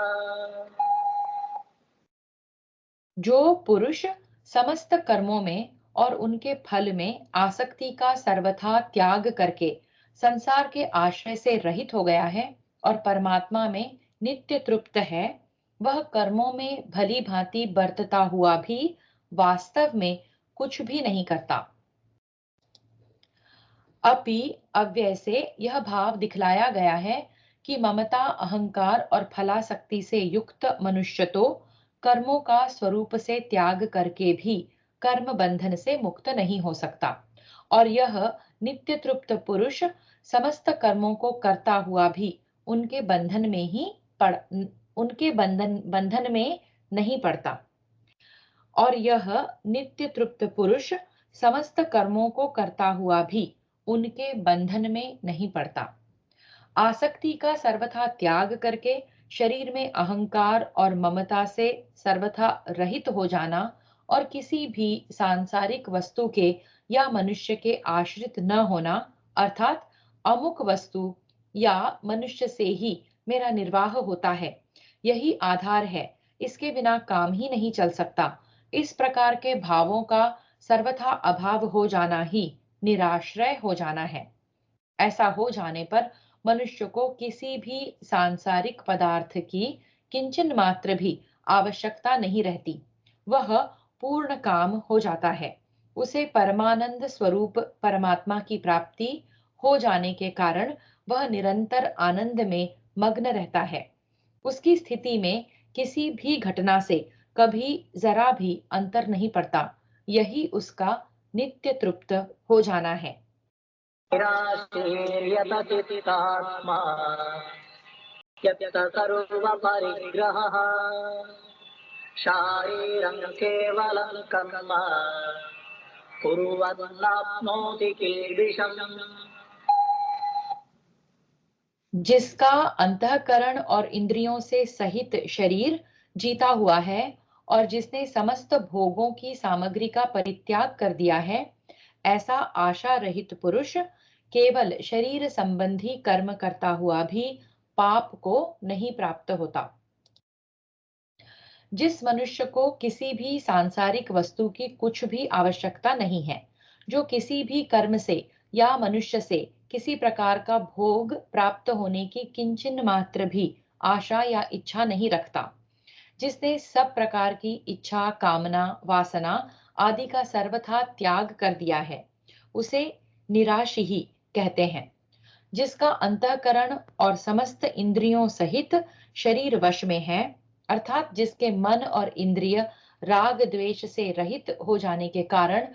जो पुरुष समस्त कर्मों में और उनके फल में आसक्ति का सर्वथा त्याग करके संसार के आश्रय से रहित हो गया है और परमात्मा में नित्य तृप्त है, वह कर्मों में भली भांति बरतता हुआ भी वास्तव में कुछ भी नहीं करता। अपि अव्यय से यह भाव दिखलाया गया है कि ममता, अहंकार और फलासक्ति से युक्त मनुष्य तो कर्मों का स्वरूप से त्याग करके भी कर्म बंधन से मुक्त नहीं हो सकता, और यह नित्य तृप्त पुरुष समस्त कर्मों को करता हुआ भी उनके बंधन में नहीं पड़ता। और यह नित्य तृप्त पुरुष समस्त कर्मों को करता हुआ भी उनके बंधन में नहीं पड़ता। आसक्ति का सर्वथा त्याग करके शरीर में अहंकार और ममता से सर्वथा रहित हो जाना और किसी भी सांसारिक वस्तु के या मनुष्य के आश्रित न होना, अर्थात अमुक वस्तु या मनुष्य से ही मेरा निर्वाह होता है, यही आधार है, इसके बिना काम ही नहीं चल सकता, इस प्रकार के भावों का सर्वथा अभाव हो जाना ही निराश्रय हो जाना है। ऐसा हो जाने पर मनुष्य को किसी भी सांसारिक पदार्थ की किंचन मात्र भी आवश्यकता नहीं रहती, वह पूर्ण काम हो जाता है। उसे परमानंद स्वरूप परमात्मा की प्राप्ति हो जाने के कारण वह निरंतर आनंद में मग्न रहता है। उसकी स्थिति में किसी भी घटना से कभी जरा भी अंतर नहीं पड़ता, यही उसका नित्य तृप्त हो जाना है। निराशीर्यतचित्तात्मा सर्वपरिग्रहः शारीरं केवलं कर्म कुर्वन्नाप्नोति किल्बिषम्। जिसका अंतःकरण और इंद्रियों से सहित शरीर जीता हुआ है और जिसने समस्त भोगों की सामग्री का परित्याग कर दिया है, ऐसा आशा रहित पुरुष केवल शरीर संबंधी कर्म करता हुआ भी पाप को नहीं प्राप्त होता। जिस मनुष्य को किसी भी सांसारिक वस्तु की कुछ भी आवश्यकता नहीं है, जो किसी भी कर्म से या मनुष्य से किसी प्रकार का भोग प्राप्त होने की किंचन मात्र भी आशा या इच्छा नहीं रखता, जिसने सब प्रकार की इच्छा, कामना, वासना आदि का सर्वथा त्याग कर दिया है, उसे निराशी ही कहते हैं। जिसका अंतःकरण और समस्त इंद्रियों सहित शरीर वश में है, अर्थात जिसके मन और इंद्रिय राग द्वेष से रहित हो जाने के कारण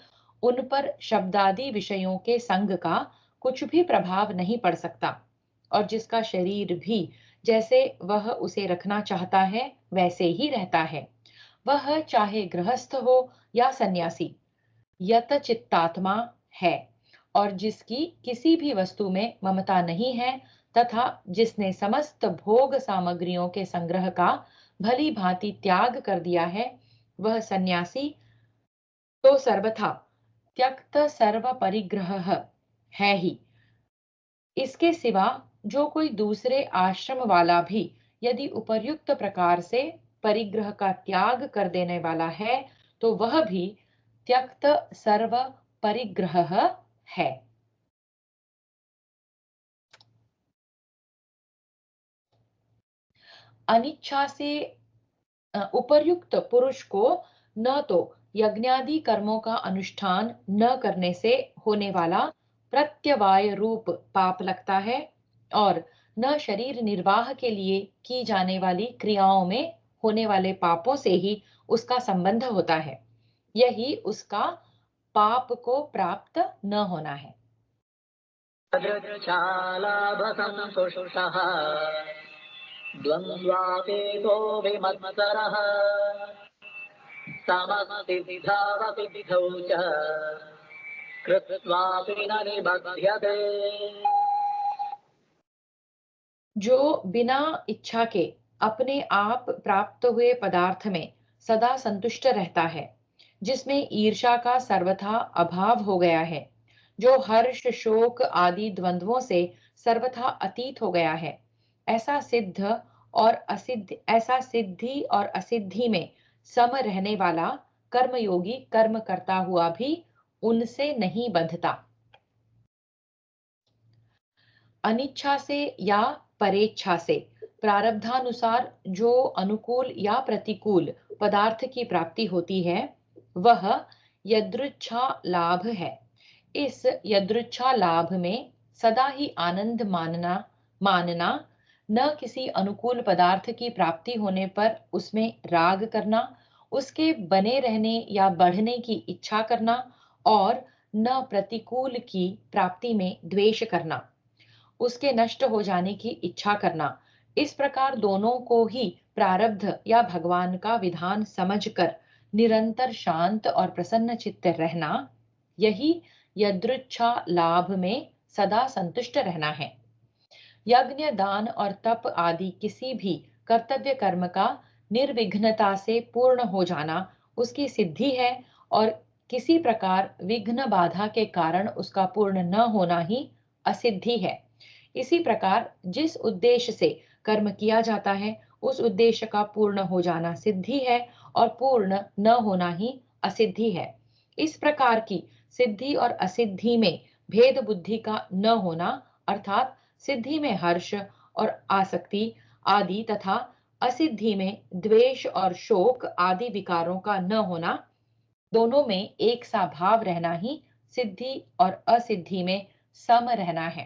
उन पर शब्दादि विषयों के संग का कुछ भी प्रभाव नहीं पड़ सकता, और जिसका शरीर भी जैसे वह उसे रखना चाहता है वैसे ही रहता है, वह चाहे गृहस्थ हो या सन्यासी, यतचित्तात्मा है, और जिसकी किसी भी वस्तु में ममता नहीं है तथा जिसने समस्त भोग सामग्रियों के संग्रह का भली भांति त्याग कर दिया है, वह सन्यासी तो सर्वथा त्यक्त सर्व परिग्रह है ही। इसके सिवा जो कोई दूसरे आश्रम वाला भी यदि उपर्युक्त प्रकार से परिग्रह का त्याग कर देने वाला है, तो वह भी त्यक्त सर्व परिग्रह है। अनिच्छा से उपर्युक्त पुरुष को न तो यज्ञादि कर्मों का अनुष्ठान न करने से होने वाला प्रत्यवाय रूप पाप लगता है और न शरीर निर्वाह के लिए की जाने वाली क्रियाओं में होने वाले पापों से ही उसका संबंध होता है, यही उसका पाप को प्राप्त न होना है। तदृच्छालाभसन्तुष्टः द्वन्द्वातीतो विमत्सरः समसिद्धावपि विधौ च कृत्वापि न निबध्यते। जो बिना इच्छा के अपने आप प्राप्त हुए पदार्थ में सदा संतुष्ट रहता है, जिसमें ईर्ष्या का सर्वथा अभाव हो गया है, जो हर्ष, शोक आदि द्वंद्वों से सर्वथा अतीत हो गया है, ऐसा सिद्धि और असिद्धि में सम रहने वाला कर्मयोगी कर्म करता हुआ भी उनसे नहीं बंधता। अनिच्छा से या परेच्छा से प्रारब्धानुसार जो अनुकूल या प्रतिकूल पदार्थ की प्राप्ति होती है वह यदृच्छा लाभ है। इस यदृच्छा लाभ में सदा ही आनंद मानना, न किसी अनुकूल पदार्थ की प्राप्ति होने पर उसमें राग करना, उसके बने रहने या बढ़ने की इच्छा करना और न प्रतिकूल की प्राप्ति में द्वेष करना, उसके नष्ट हो जाने की इच्छा करना। इस प्रकार दोनों को ही प्रारब्ध या भगवान का विधान समझकर निरंतर शांत और प्रसन्न चित्त रहना, यही यदृच्छा लाभ में सदा संतुष्ट रहना है। यज्ञ, दान और तप आदि किसी भी कर्तव्य कर्म का निर्विघ्नता से पूर्ण हो जाना उसकी सिद्धि है और किसी प्रकार विघ्न बाधा के कारण उसका पूर्ण न होना ही असिद्धि है। इसी प्रकार जिस उद्देश्य से कर्म किया जाता है उस उद्देश्य का पूर्ण हो जाना सिद्धि है और पूर्ण न होना ही असिद्धि है। इस प्रकार की सिद्धि और असिद्धि में भेद बुद्धि का न होना अर्थात सिद्धि में हर्ष और आसक्ति आदि तथा असिद्धि में द्वेष और शोक आदि विकारों का न होना, दोनों में एक सा भाव रहना ही सिद्धि और असिद्धि में सम रहना है।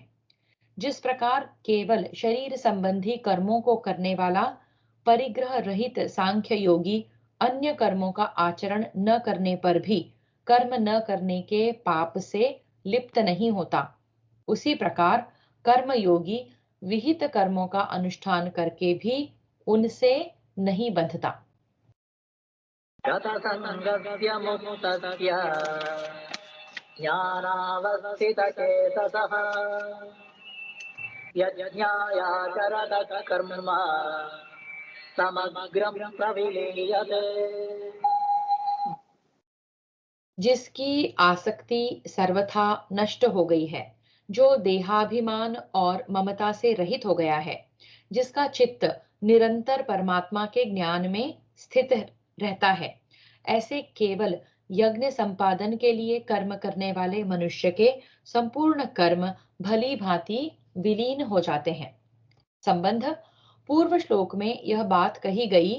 जिस प्रकार केवल शरीर संबंधी कर्मों को करने वाला परिग्रह रहित सांख्य योगी अन्य कर्मों का आचरण न करने पर भी कर्म न करने के पाप से लिप्त नहीं होता, उसी प्रकार कर्म योगी विहित कर्मों का अनुष्ठान करके भी उनसे नहीं बंधता। गतसङ्गस्य मुक्तस्य ज्ञानावस्थितचेतसः यज्ञायाचरत कर्म समग्रं प्रविलीयते। जिसकी आसक्ति सर्वथा नष्ट हो गई है, जो देहाभिमान और ममता से रहित हो गया है, जिसका चित्त निरंतर परमात्मा के ज्ञान में स्थित रहता है, ऐसे केवल यज्ञ संपादन के लिए कर्म करने वाले मनुष्य के संपूर्ण कर्म भली भांति विलीन हो जाते हैं। संबंध पूर्व श्लोक में यह बात कही गई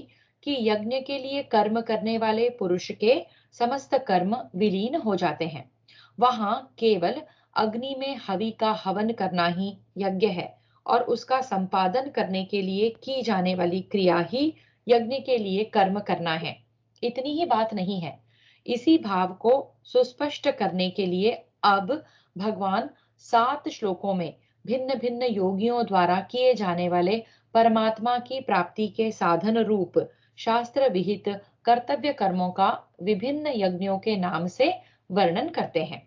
कि यज्ञ के लिए कर्म करने वाले पुरुष के समस्त कर्म विलीन हो जाते हैं। वहां केवल अग्नि में हवि का हवन करना ही यज्ञ है और उसका संपादन करने के लिए की जाने वाली क्रिया ही यज्ञ के लिए कर्म करना है, इतनी ही बात नहीं है। इसी भाव को सुस्पष्ट करने के लिए अब भगवान 7 श्लोकों में भिन्न भिन्न योगियों द्वारा किए जाने वाले परमात्मा की प्राप्ति के साधन रूप शास्त्र विहित कर्तव्य कर्मों का विभिन्न यज्ञों के नाम से वर्णन करते हैं।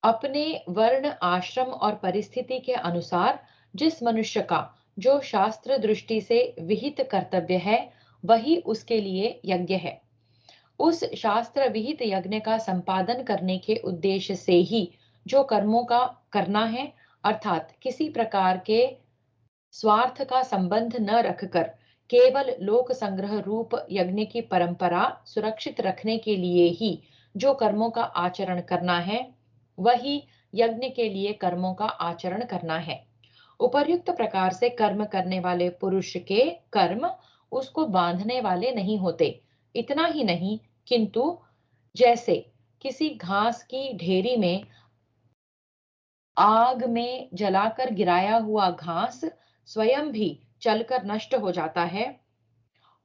अपने वर्ण, आश्रम और परिस्थिति के अनुसार जिस मनुष्य का जो शास्त्र दृष्टि से विहित कर्तव्य है वही उसके लिए यज्ञ है। उस शास्त्र विहित यज्ञ का संपादन करने के उद्देश्य से ही जो कर्मों का करना है, अर्थात किसी प्रकार के स्वार्थ का संबंध न रखकर केवल लोक संग्रह रूप यज्ञ की परंपरा सुरक्षित रखने के लिए ही जो कर्मों का आचरण करना है, वही यज्ञ के लिए कर्मों का आचरण करना है। उपर्युक्त प्रकार से कर्म करने वाले पुरुष के कर्म उसको बांधने वाले नहीं होते। इतना ही नहीं, किंतु जैसे किसी घास की ढेरी में आग में जलाकर गिराया हुआ घास स्वयं भी चलकर नष्ट हो जाता है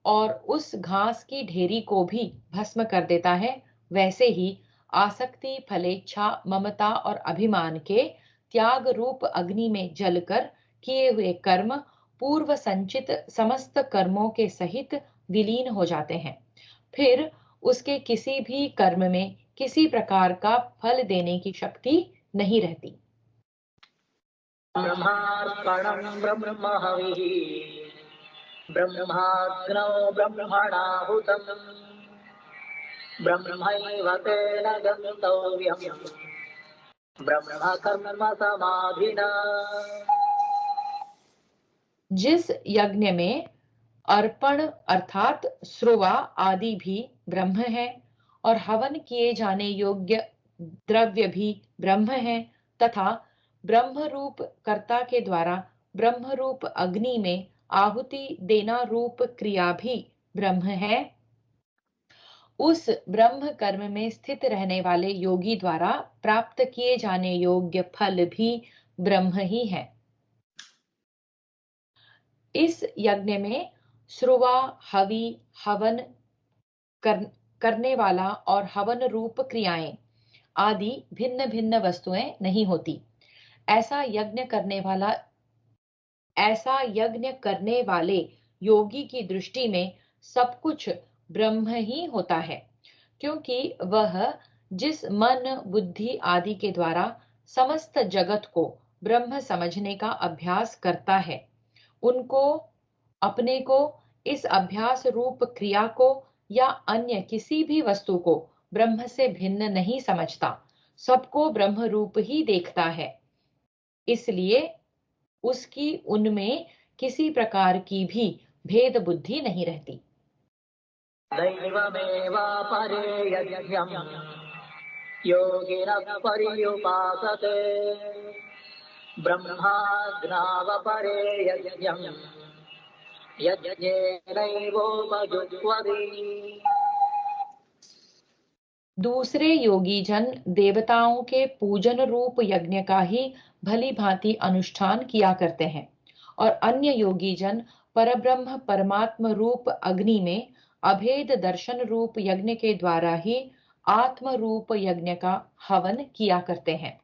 और उस घास की ढेरी को भी भस्म कर देता है, वैसे ही आसक्ति, फलेच्छा, ममता और अभिमान के त्याग रूप अग्नि में जलकर किए हुए कर्म पूर्व संचित समस्त कर्मों के सहित विलीन हो जाते हैं। फिर उसके किसी भी कर्म में किसी प्रकार का फल देने की शक्ति नहीं रहती। ब्रह्मार्पणं ब्रह्महविः ब्रह्माग्नौ ब्रह्मणाहुतं ब्रह्मैव तेन गन्तव्यं ब्रह्म कर्म समाधिना। जिस यज्ञ में अर्पण अर्थात श्रुवा आदि भी ब्रह्म है और हवन किए जाने योग्य द्रव्य भी ब्रह्म है, तथा ब्रह्म रूप कर्ता के द्वारा ब्रह्म रूप अग्नि में आहुति देना रूप क्रिया भी ब्रह्म है, उस ब्रह्म कर्म में स्थित रहने वाले योगी द्वारा प्राप्त किए जाने योग्य फल भी ब्रह्म ही है। इस यज्ञ में श्रुवा, हवि, हवन करने वाला और हवन रूप क्रियाएं आदि भिन्न भिन्न वस्तुएं नहीं होती। ऐसा यज्ञ करने वाले योगी की दृष्टि में सब कुछ ब्रह्म ही होता है, क्योंकि वह जिस मन बुद्धि आदि के द्वारा समस्त जगत को ब्रह्म समझने का अभ्यास करता है, उनको अपने को इस अभ्यास रूप क्रिया को या अन्य किसी भी वस्तु को ब्रह्म से भिन्न नहीं समझता, सबको ब्रह्म रूप ही देखता है। इसलिए उसकी उनमें किसी प्रकार की भी भेद बुद्धि नहीं रहती। दैवमेवापरे यज्ञम् योगिनः पर्युपासते ब्रह्माज्ञावपरे यज्ञम् यज्ञेनैवोपजुह्वति। दूसरे योगी जन देवताओं के पूजन रूप यज्ञ का ही भली भांति अनुष्ठान किया करते हैं, और अन्य योगी जन परब्रह्म परमात्म रूप अग्नि में अभेद दर्शन रूप यज्ञ के द्वारा ही आत्म रूप यज्ञ का हवन किया करते हैं।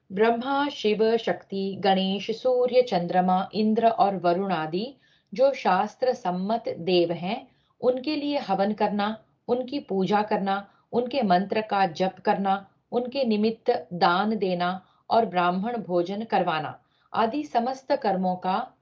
ब्रह्मा, शिव, शक्ति, गणेश, सूर्य, चंद्रमा, इंद्र और वरुण आदि जो शास्त्र सम्मत देव हैं, उनके लिए हवन करना, उनकी पूजा करना, उनके मंत्र का जप करना, उनके निमित्त दान देना और ब्राह्मण भोजन करवाना आदि समस्त कर्मों का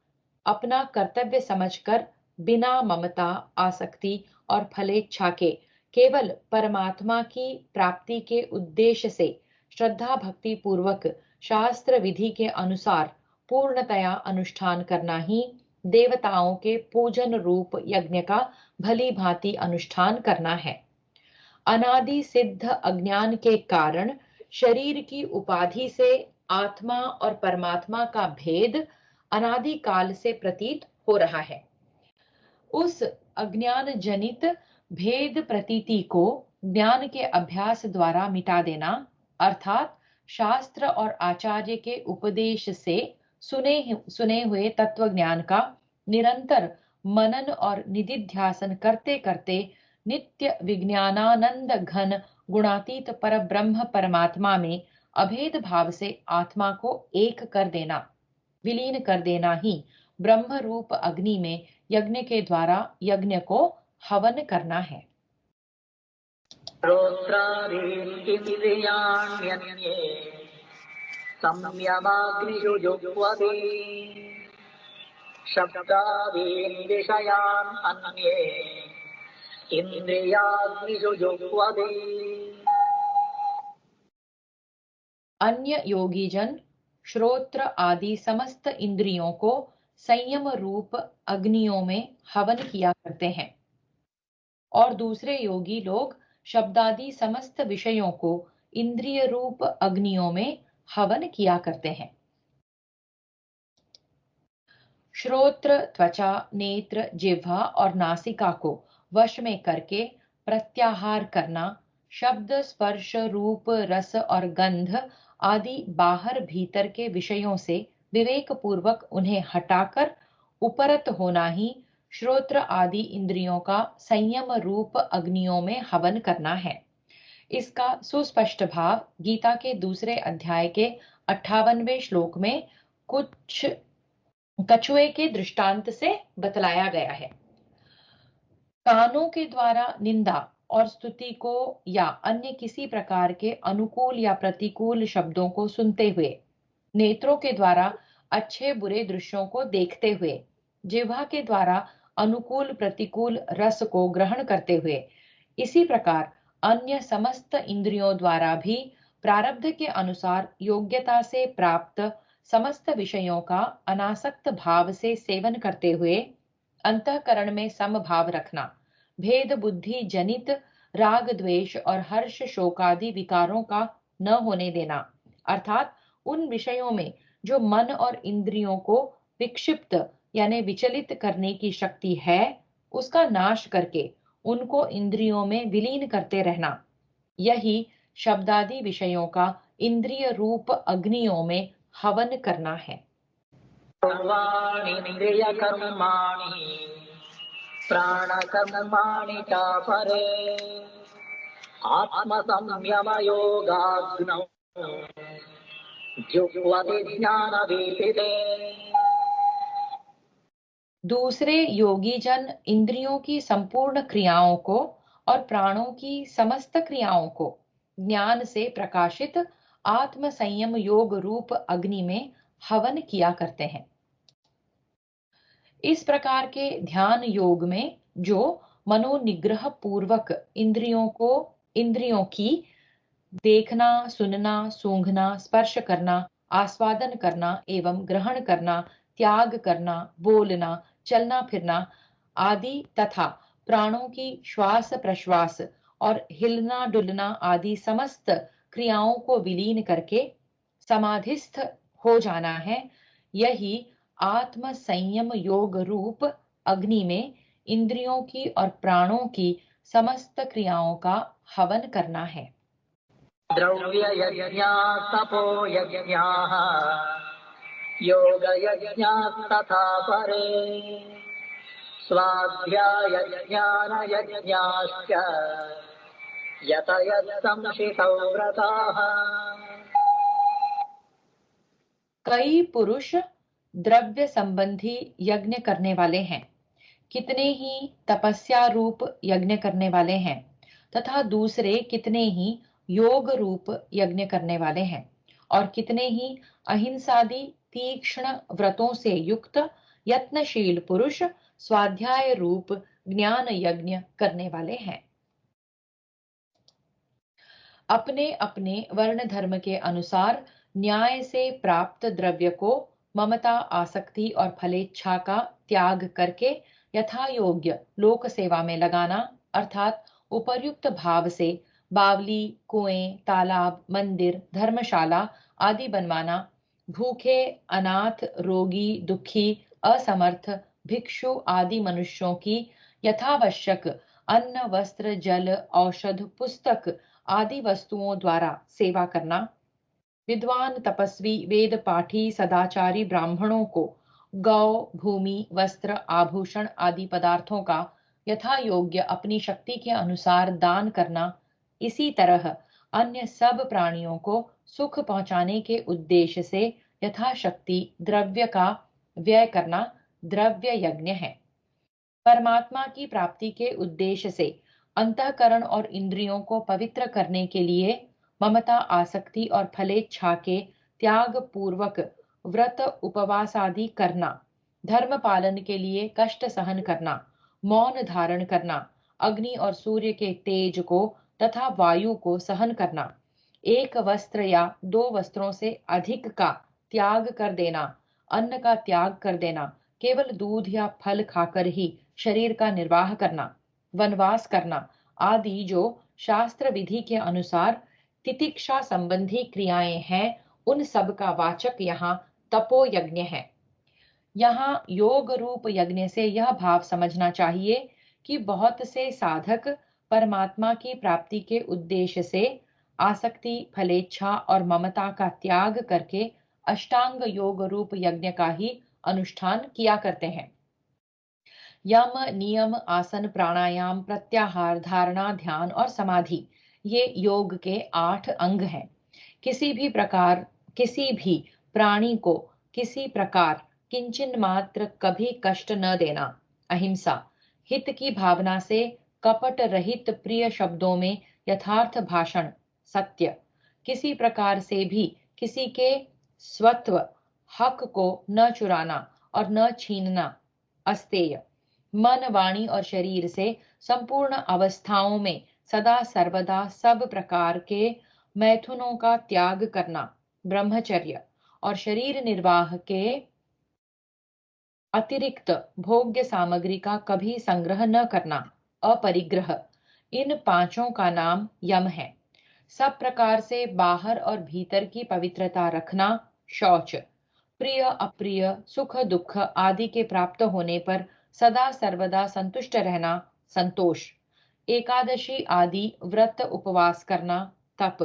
अपना कर्तव्य समझकर बिना ममता, आसक्ति और फलेच्छा के केवल परमात्मा की प्राप्ति के उद्देश्य से श्रद्धा भक्ति पूर्वक शास्त्र विधि के अनुसार पूर्णतया अनुष्ठान करना ही देवताओं के पूजन रूप यज्ञ का भली भांति अनुष्ठान करना है। अनादि सिद्ध अज्ञान के कारण शरीर की उपाधि से आत्मा और परमात्मा का भेद अनादि काल से प्रतीत हो रहा है। उस अज्ञान जनित भेद प्रतीति को ज्ञान के अभ्यास द्वारा मिटा देना, अर्थात शास्त्र और आचार्य के उपदेश से सुने हुए तत्व ज्ञान का निरंतर मनन और निधिध्यासन करते करते नित्य विज्ञानानंद घन गुणातीत पर ब्रह्म परमात्मा में अभेद भाव से आत्मा को एक कर देना, विलीन कर देना ही ब्रह्म रूप अग्नि में यज्ञ के द्वारा यज्ञ को हवन करना है। श्रोत्रादीनिन्द्रियाण्यन्ये संयमाग्निषु जुह्वति शब्दादीन् विषयान् अन्ये इन्द्रियाग्निषु जुह्वति। अन्य योगी जन श्रोत्र आदि समस्त इंद्रियों को संयम रूप अग्नियों में हवन किया करते हैं, और दूसरे योगी लोग शब्दादि समस्त विषयों को इंद्रिय रूप अग्नियों में हवन किया करते हैं। श्रोत्र, त्वचा, नेत्र, जिह्वा और नासिका को वश में करके प्रत्याहार करना, शब्द, स्पर्श, रूप, रस और गंध आदि बाहर भीतर के विषयों से विवेक पूर्वक उन्हें हटाकर उपरत होना ही श्रोत्र आदि इंद्रियों का संयम रूप अग्नियों में हवन करना है। इसका सुस्पष्ट भाव गीता के दूसरे अध्याय के 58वें श्लोक में कुछ कछुए के दृष्टांत से बतलाया गया है। कानों के द्वारा निंदा और स्तुति को या अन्य किसी प्रकार के अनुकूल या प्रतिकूल शब्दों को सुनते हुए, नेत्रों के द्वारा अच्छे बुरे दृश्यों को देखते हुए, जिह्वा के द्वारा अनुकूल प्रतिकूल रस को ग्रहण करते हुए, इसी प्रकार अन्य समस्त इंद्रियों द्वारा भी प्रारब्ध के अनुसार योग्यता से प्राप्त समस्त विषयों का अनासक्त भाव से सेवन करते हुए अंतःकरण में समभाव रखना, भेद बुद्धि जनित राग द्वेष और हर्ष शोकादि विकारों का न होने देना, अर्थात उन विषयों में जो मन और इंद्रियों को विक्षिप्त यानी विचलित करने की शक्ति है, उसका नाश करके उनको इंद्रियों में विलीन करते रहना। यही शब्दादि विषयों का इंद्रिय रूप अग्नियों में हवन करना है। सर्वाणीन्द्रियकर्माणि प्राणकर्माणि चापरे आत्मसंयमयोगाग्नौ जुह्वति ज्ञानदीपिते। दूसरे योगी जन इंद्रियों की संपूर्ण क्रियाओं को और प्राणों की समस्त क्रियाओं को ज्ञान से प्रकाशित आत्म संयम योग रूप अग्नि में हवन किया करते हैं। इस प्रकार के ध्यान योग में जो मनोनिग्रह पूर्वक इंद्रियों की देखना, सुनना, सूंघना, स्पर्श करना, आस्वादन करना एवं ग्रहण करना, त्याग करना, बोलना, चलना फिरना आदि तथा प्राणों की श्वास प्रश्वास और हिलना डुलना आदि समस्त क्रियाओं को विलीन करके समाधिस्थ हो जाना है। यही आत्म संयम योग रूप अग्नि में इंद्रियों की और प्राणों की समस्त क्रियाओं का हवन करना है। द्रव्ययज्ञाः तपो यज्ञाः योगयज्ञास्तथा परे स्वाध्यायज्ञानयज्ञाश्च यतयः व्रताः। कई पुरुष द्रव्य संबंधी यज्ञ करने वाले हैं, कितने ही तपस्या रूप यज्ञ करने वाले हैं तथा दूसरे कितने ही योग रूप यज्ञ करने वाले हैं और कितने ही अहिंसादि तीक्ष्ण व्रतों से युक्त यत्नशील पुरुष स्वाध्याय रूप ज्ञान यज्ञ करने वाले हैं। अपने अपने वर्ण धर्म के अनुसार न्याय से प्राप्त द्रव्य को ममता, आसक्ति और फलेच्छा का त्याग करके यथा योग्य लोक सेवा में लगाना, अर्थात उपर्युक्त भाव से बावली, कुएं, तालाब, मंदिर, धर्मशाला आदि बनवाना, भूखे, अनाथ, रोगी, दुखी, असमर्थ, भिक्षु आदि मनुष्यों की यथावश्यक अन्न, वस्त्र, जल, औषध, पुस्तक आदि वस्तुओं द्वारा सेवा करना, विद्वान, तपस्वी, वेद पाठी, सदाचारी ब्राह्मणों को गौ, भूमि, वस्त्र, आभूषण आदि पदार्थों का यथा योग्य अपनी शक्ति के अनुसार दान करना, इसी तरह अन्य सब प्राणियों को सुख पहुंचाने के उद्देश्य से यथाशक्ति द्रव्य का व्यय करना द्रव्य यज्ञ है। परमात्मा की प्राप्ति के उद्देश्य से अंतःकरण और इंद्रियों को पवित्र करने के लिए ममता, आसक्ति और फलेच्छा के त्याग पूर्वक व्रत उपवास आदि करना, धर्म पालन के लिए कष्ट सहन करना, मौन धारण करना, अग्नि और सूर्य के तेज को तथा वायु को सहन करना, एक वस्त्र या 2 वस्त्रों से अधिक का त्याग कर देना, अन्न का त्याग कर देना, केवल दूध या फल खाकर ही शरीर का निर्वाह करना, वनवास करना आदि जो शास्त्र विधि के अनुसार तितिक्षा संबंधी क्रियाएं हैं, उन सब का वाचक यहाँ तपो यज्ञ है। यहाँ योग रूप यज्ञ से यह भाव समझना चाहिए कि बहुत से साधक परमात्मा की प्राप्ति के उद्देश्य से आसक्ति, फलेच्छा और ममता का त्याग करके अष्टांग योग रूप यज्ञ का ही अनुष्ठान किया करते हैं। यम, नियम, आसन, प्राणायाम, प्रत्याहार, धारणा, ध्यान और समाधि ये योग के 8 अंग हैं। किसी भी प्राणी को किसी प्रकार किंचन मात्र कभी कष्ट न देना, अहिंसा, हित की भावना से कपट रहित प्रिय शब्दों में यथार्थ भाषण, सत्य, किसी प्रकार से भी किसी के स्वत्व हक को न चुराना और न छीनना, अस्तेय, मन, वाणी और शरीर से संपूर्ण अवस्थाओं में सदा सर्वदा सब प्रकार के मैथुनों का त्याग करना, ब्रह्मचर्य, और शरीर निर्वाह के अतिरिक्त भोग्य सामग्री का कभी संग्रह न करना, अपरिग्रह, इन पांचों का नाम यम है। सब प्रकार से बाहर और भीतर की पवित्रता रखना शौच, प्रिय अप्रिय सुख दुख आदि के प्राप्त होने पर सदा सर्वदा संतुष्ट रहना संतोष, एकादशी आदि व्रत उपवास करना तप,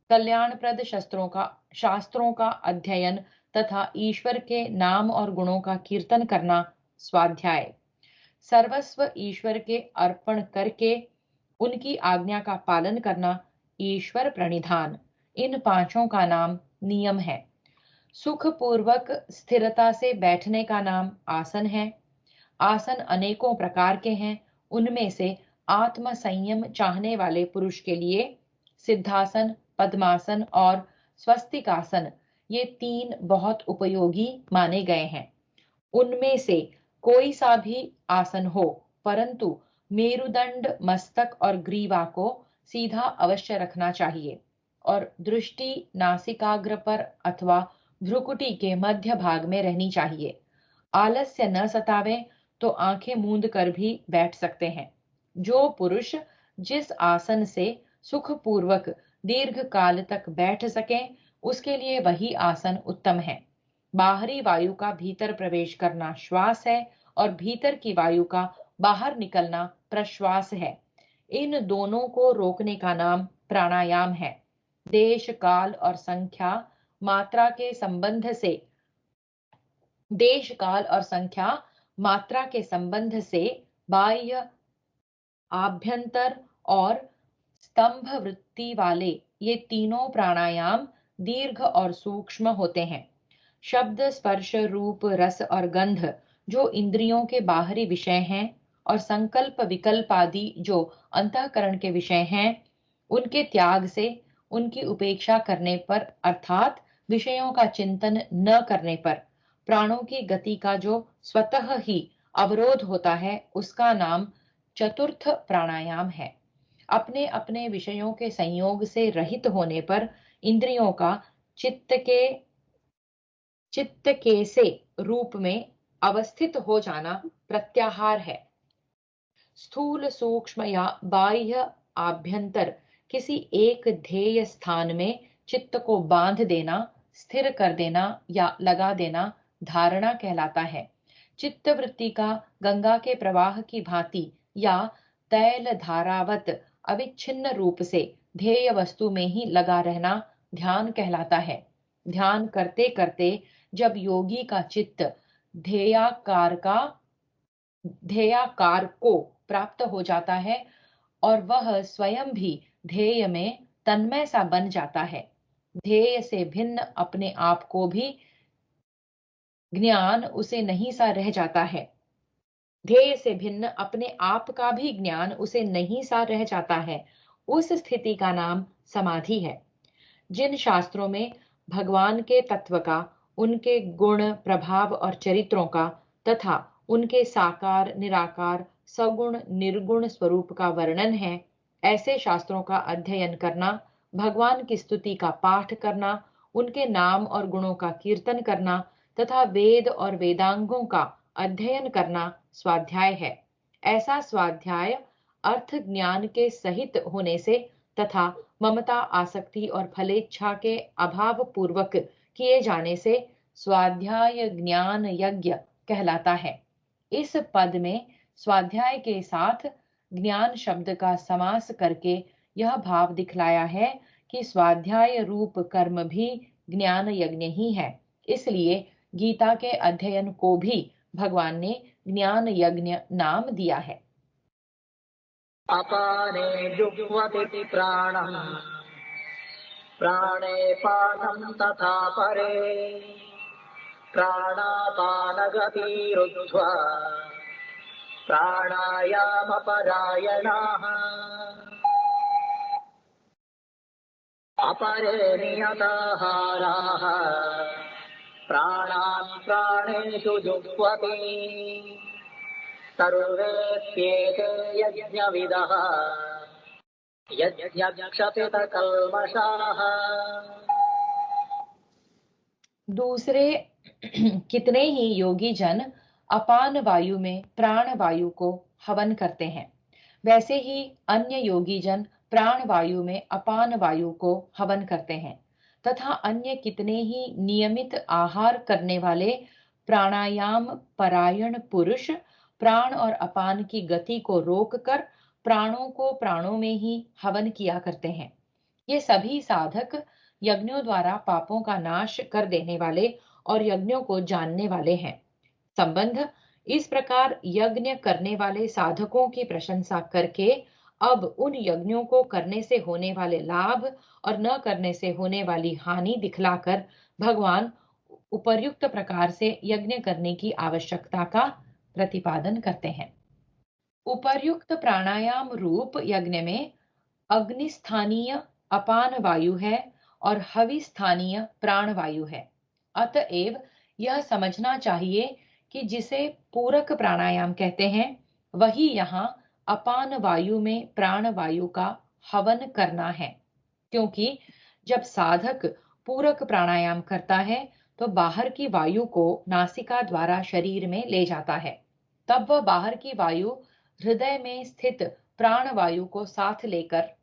कल्याणप्रद शास्त्रों का अध्ययन तथा ईश्वर के नाम और गुणों का कीर्तन करना स्वाध्याय, सर्वस्व ईश्वर के अर्पण करके उनकी आज्ञा का पालन करना ईश्वर प्रणिधान, इन पांचों का नाम नियम है। सुख पूर्वक स्थिरता से बैठने का नाम आसन है। आसन अनेकों प्रकार के हैं, उनमें से आत्म संयम चाहने वाले पुरुष के लिए सिद्धासन, पद्मासन और स्वस्तिकासन ये तीन बहुत उपयोगी माने गए हैं। उनमें से कोई सा भी आसन हो, परंतु मेरुदंड, मस्तक और ग्रीवा को सीधा अवश्य रखना चाहिए और दृष्टि नासिकाग्र पर अथवा भ्रुकुटी के मध्य भाग में रहनी चाहिए। आलस्य न सतावे तो आंखें मूंद कर भी बैठ सकते हैं। जो पुरुष जिस आसन से सुखपूर्वक दीर्घ काल तक बैठ सके, उसके लिए वही आसन उत्तम है। बाहरी वायु का भीतर प्रवेश करना श्वास है और भीतर की वायु का बाहर निकलना प्रश्वास है। इन दोनों को रोकने का नाम प्राणायाम है। देश काल और संख्या मात्रा के संबंध से बाह्य, आभ्यंतर और स्तंभ वृत्ति वाले ये तीनों प्राणायाम दीर्घ और सूक्ष्म होते हैं। शब्द, स्पर्श, रूप, रस और गंध जो इंद्रियों के बाहरी विषय हैं और संकल्प विकल्प आदि जो अंतःकरण के विषय हैं, उनके त्याग से, उनकी उपेक्षा करने पर अर्थात विषयों का चिंतन न करने पर प्राणों की गति का जो स्वतः ही अवरोध होता है, उसका नाम चतुर्थ प्राणायाम है। अपने अपने विषयों के संयोग से रहित होने पर इंद्रियों का चित्त के से रूप में अवस्थित हो जाना प्रत्याहार है। स्थूल, सूक्ष्म या बाह्य, आभ्यंतर किसी एक ध्येय स्थान में चित्त को बांध देना, स्थिर कर देना या लगा देना धारणा कहलाता है। चित्त वृत्ति का गंगा के प्रवाह की भांति या तैल धारावत अविच्छिन्न रूप से ध्येय वस्तु में ही लगा रहना ध्यान कहलाता है। ध्यान करते करते जब योगी का चित्त ध्येयाकार को प्राप्त हो जाता है और वह स्वयं भी ध्येय में तन्मय सा बन जाता है, ध्येय से भिन्न अपने आप को भी ज्ञान उसे नहीं सा रह जाता है। ध्येय से भिन्न अपने आप का भी ज्ञान उसे नहीं सा रह जाता है। उस स्थिति का नाम समाधि है। जिन शास्त्रों में भगवान के तत्व का, उनके गुण, प्रभाव और चरित्रों का तथा उनके साकार, निराकार, सगुण, निर्गुण स्वरूप का वर्णन है, ऐसे शास्त्रों का अध्ययन करना, भगवान की स्तुति का पाठ करना, उनके नाम और गुणों का कीर्तन करना तथा वेद और वेदांगों का अध्ययन करना स्वाध्याय है। ऐसा स्वाध्याय अर्थ ज्ञान के सहित होने से तथा ममता, आसक्ति और फलेच्छा के अभाव पूर्वक किए जाने से स्वाध्याय ज्ञान यज्ञ कहलाता है। इस पद में स्वाध्याय के साथ ज्ञान शब्द का समास करके यह भाव दिखलाया है कि स्वाध्याय रूप कर्म भी ज्ञान यज्ञ ही है। इसलिए गीता के अध्ययन को भी भगवान ने ज्ञान यज्ञ नाम दिया है। अपाने जुह्वति प्राणम् प्राणे पानं तथा परे प्राणापानगतिरुद्ध्वा प्राणायामपरायणाः अपरे नियताहाराः प्राणान् प्राणेषु जुह्वति सर्वेऽप्येते यज्ञविदः यज्ञक्षपितकल्मषाः। दूसरे कितने ही योगी जन अपान वायु में प्राण वायु को हवन करते हैं। वैसे ही अन्य योगी जन प्राण वायु में अपान वायु को हवन करते हैं तथा अन्य कितने ही नियमित आहार करने वाले प्राणायाम परायण पुरुष प्राण और अपान की गति को रोककर प्राणों को प्राणों में ही हवन किया करते हैं। ये सभी साधक यज्ञों द्वारा पापों का नाश कर देने वाले और यज्ञों को जानने वाले हैं। संबंध इस प्रकार यज्ञ करने वाले साधकों की प्रशंसा करके अब उन यज्ञों को करने से होने वाले लाभ और न करने से होने वाली हानि दिखलाकर भगवान उपर्युक्त प्रकार से यज्ञ करने की आवश्यकता का प्रतिपादन करते हैं। उपर्युक्त प्राणायाम रूप यज्ञ में अग्नि स्थानीय अपान वायु है और हवि स्थानीय प्राण वायु है। अतएव यह समझना चाहिए कि जिसे पूरक प्राणायाम कहते हैं वही यहाँ अपान वायु में प्राण वायु का हवन करना है, क्योंकि जब साधक पूरक प्राणायाम करता है तो बाहर की वायु को नासिका द्वारा शरीर में ले जाता है। तब वह बाहर की वायु हृदय में स्थित प्राण वायु को साथ लेकर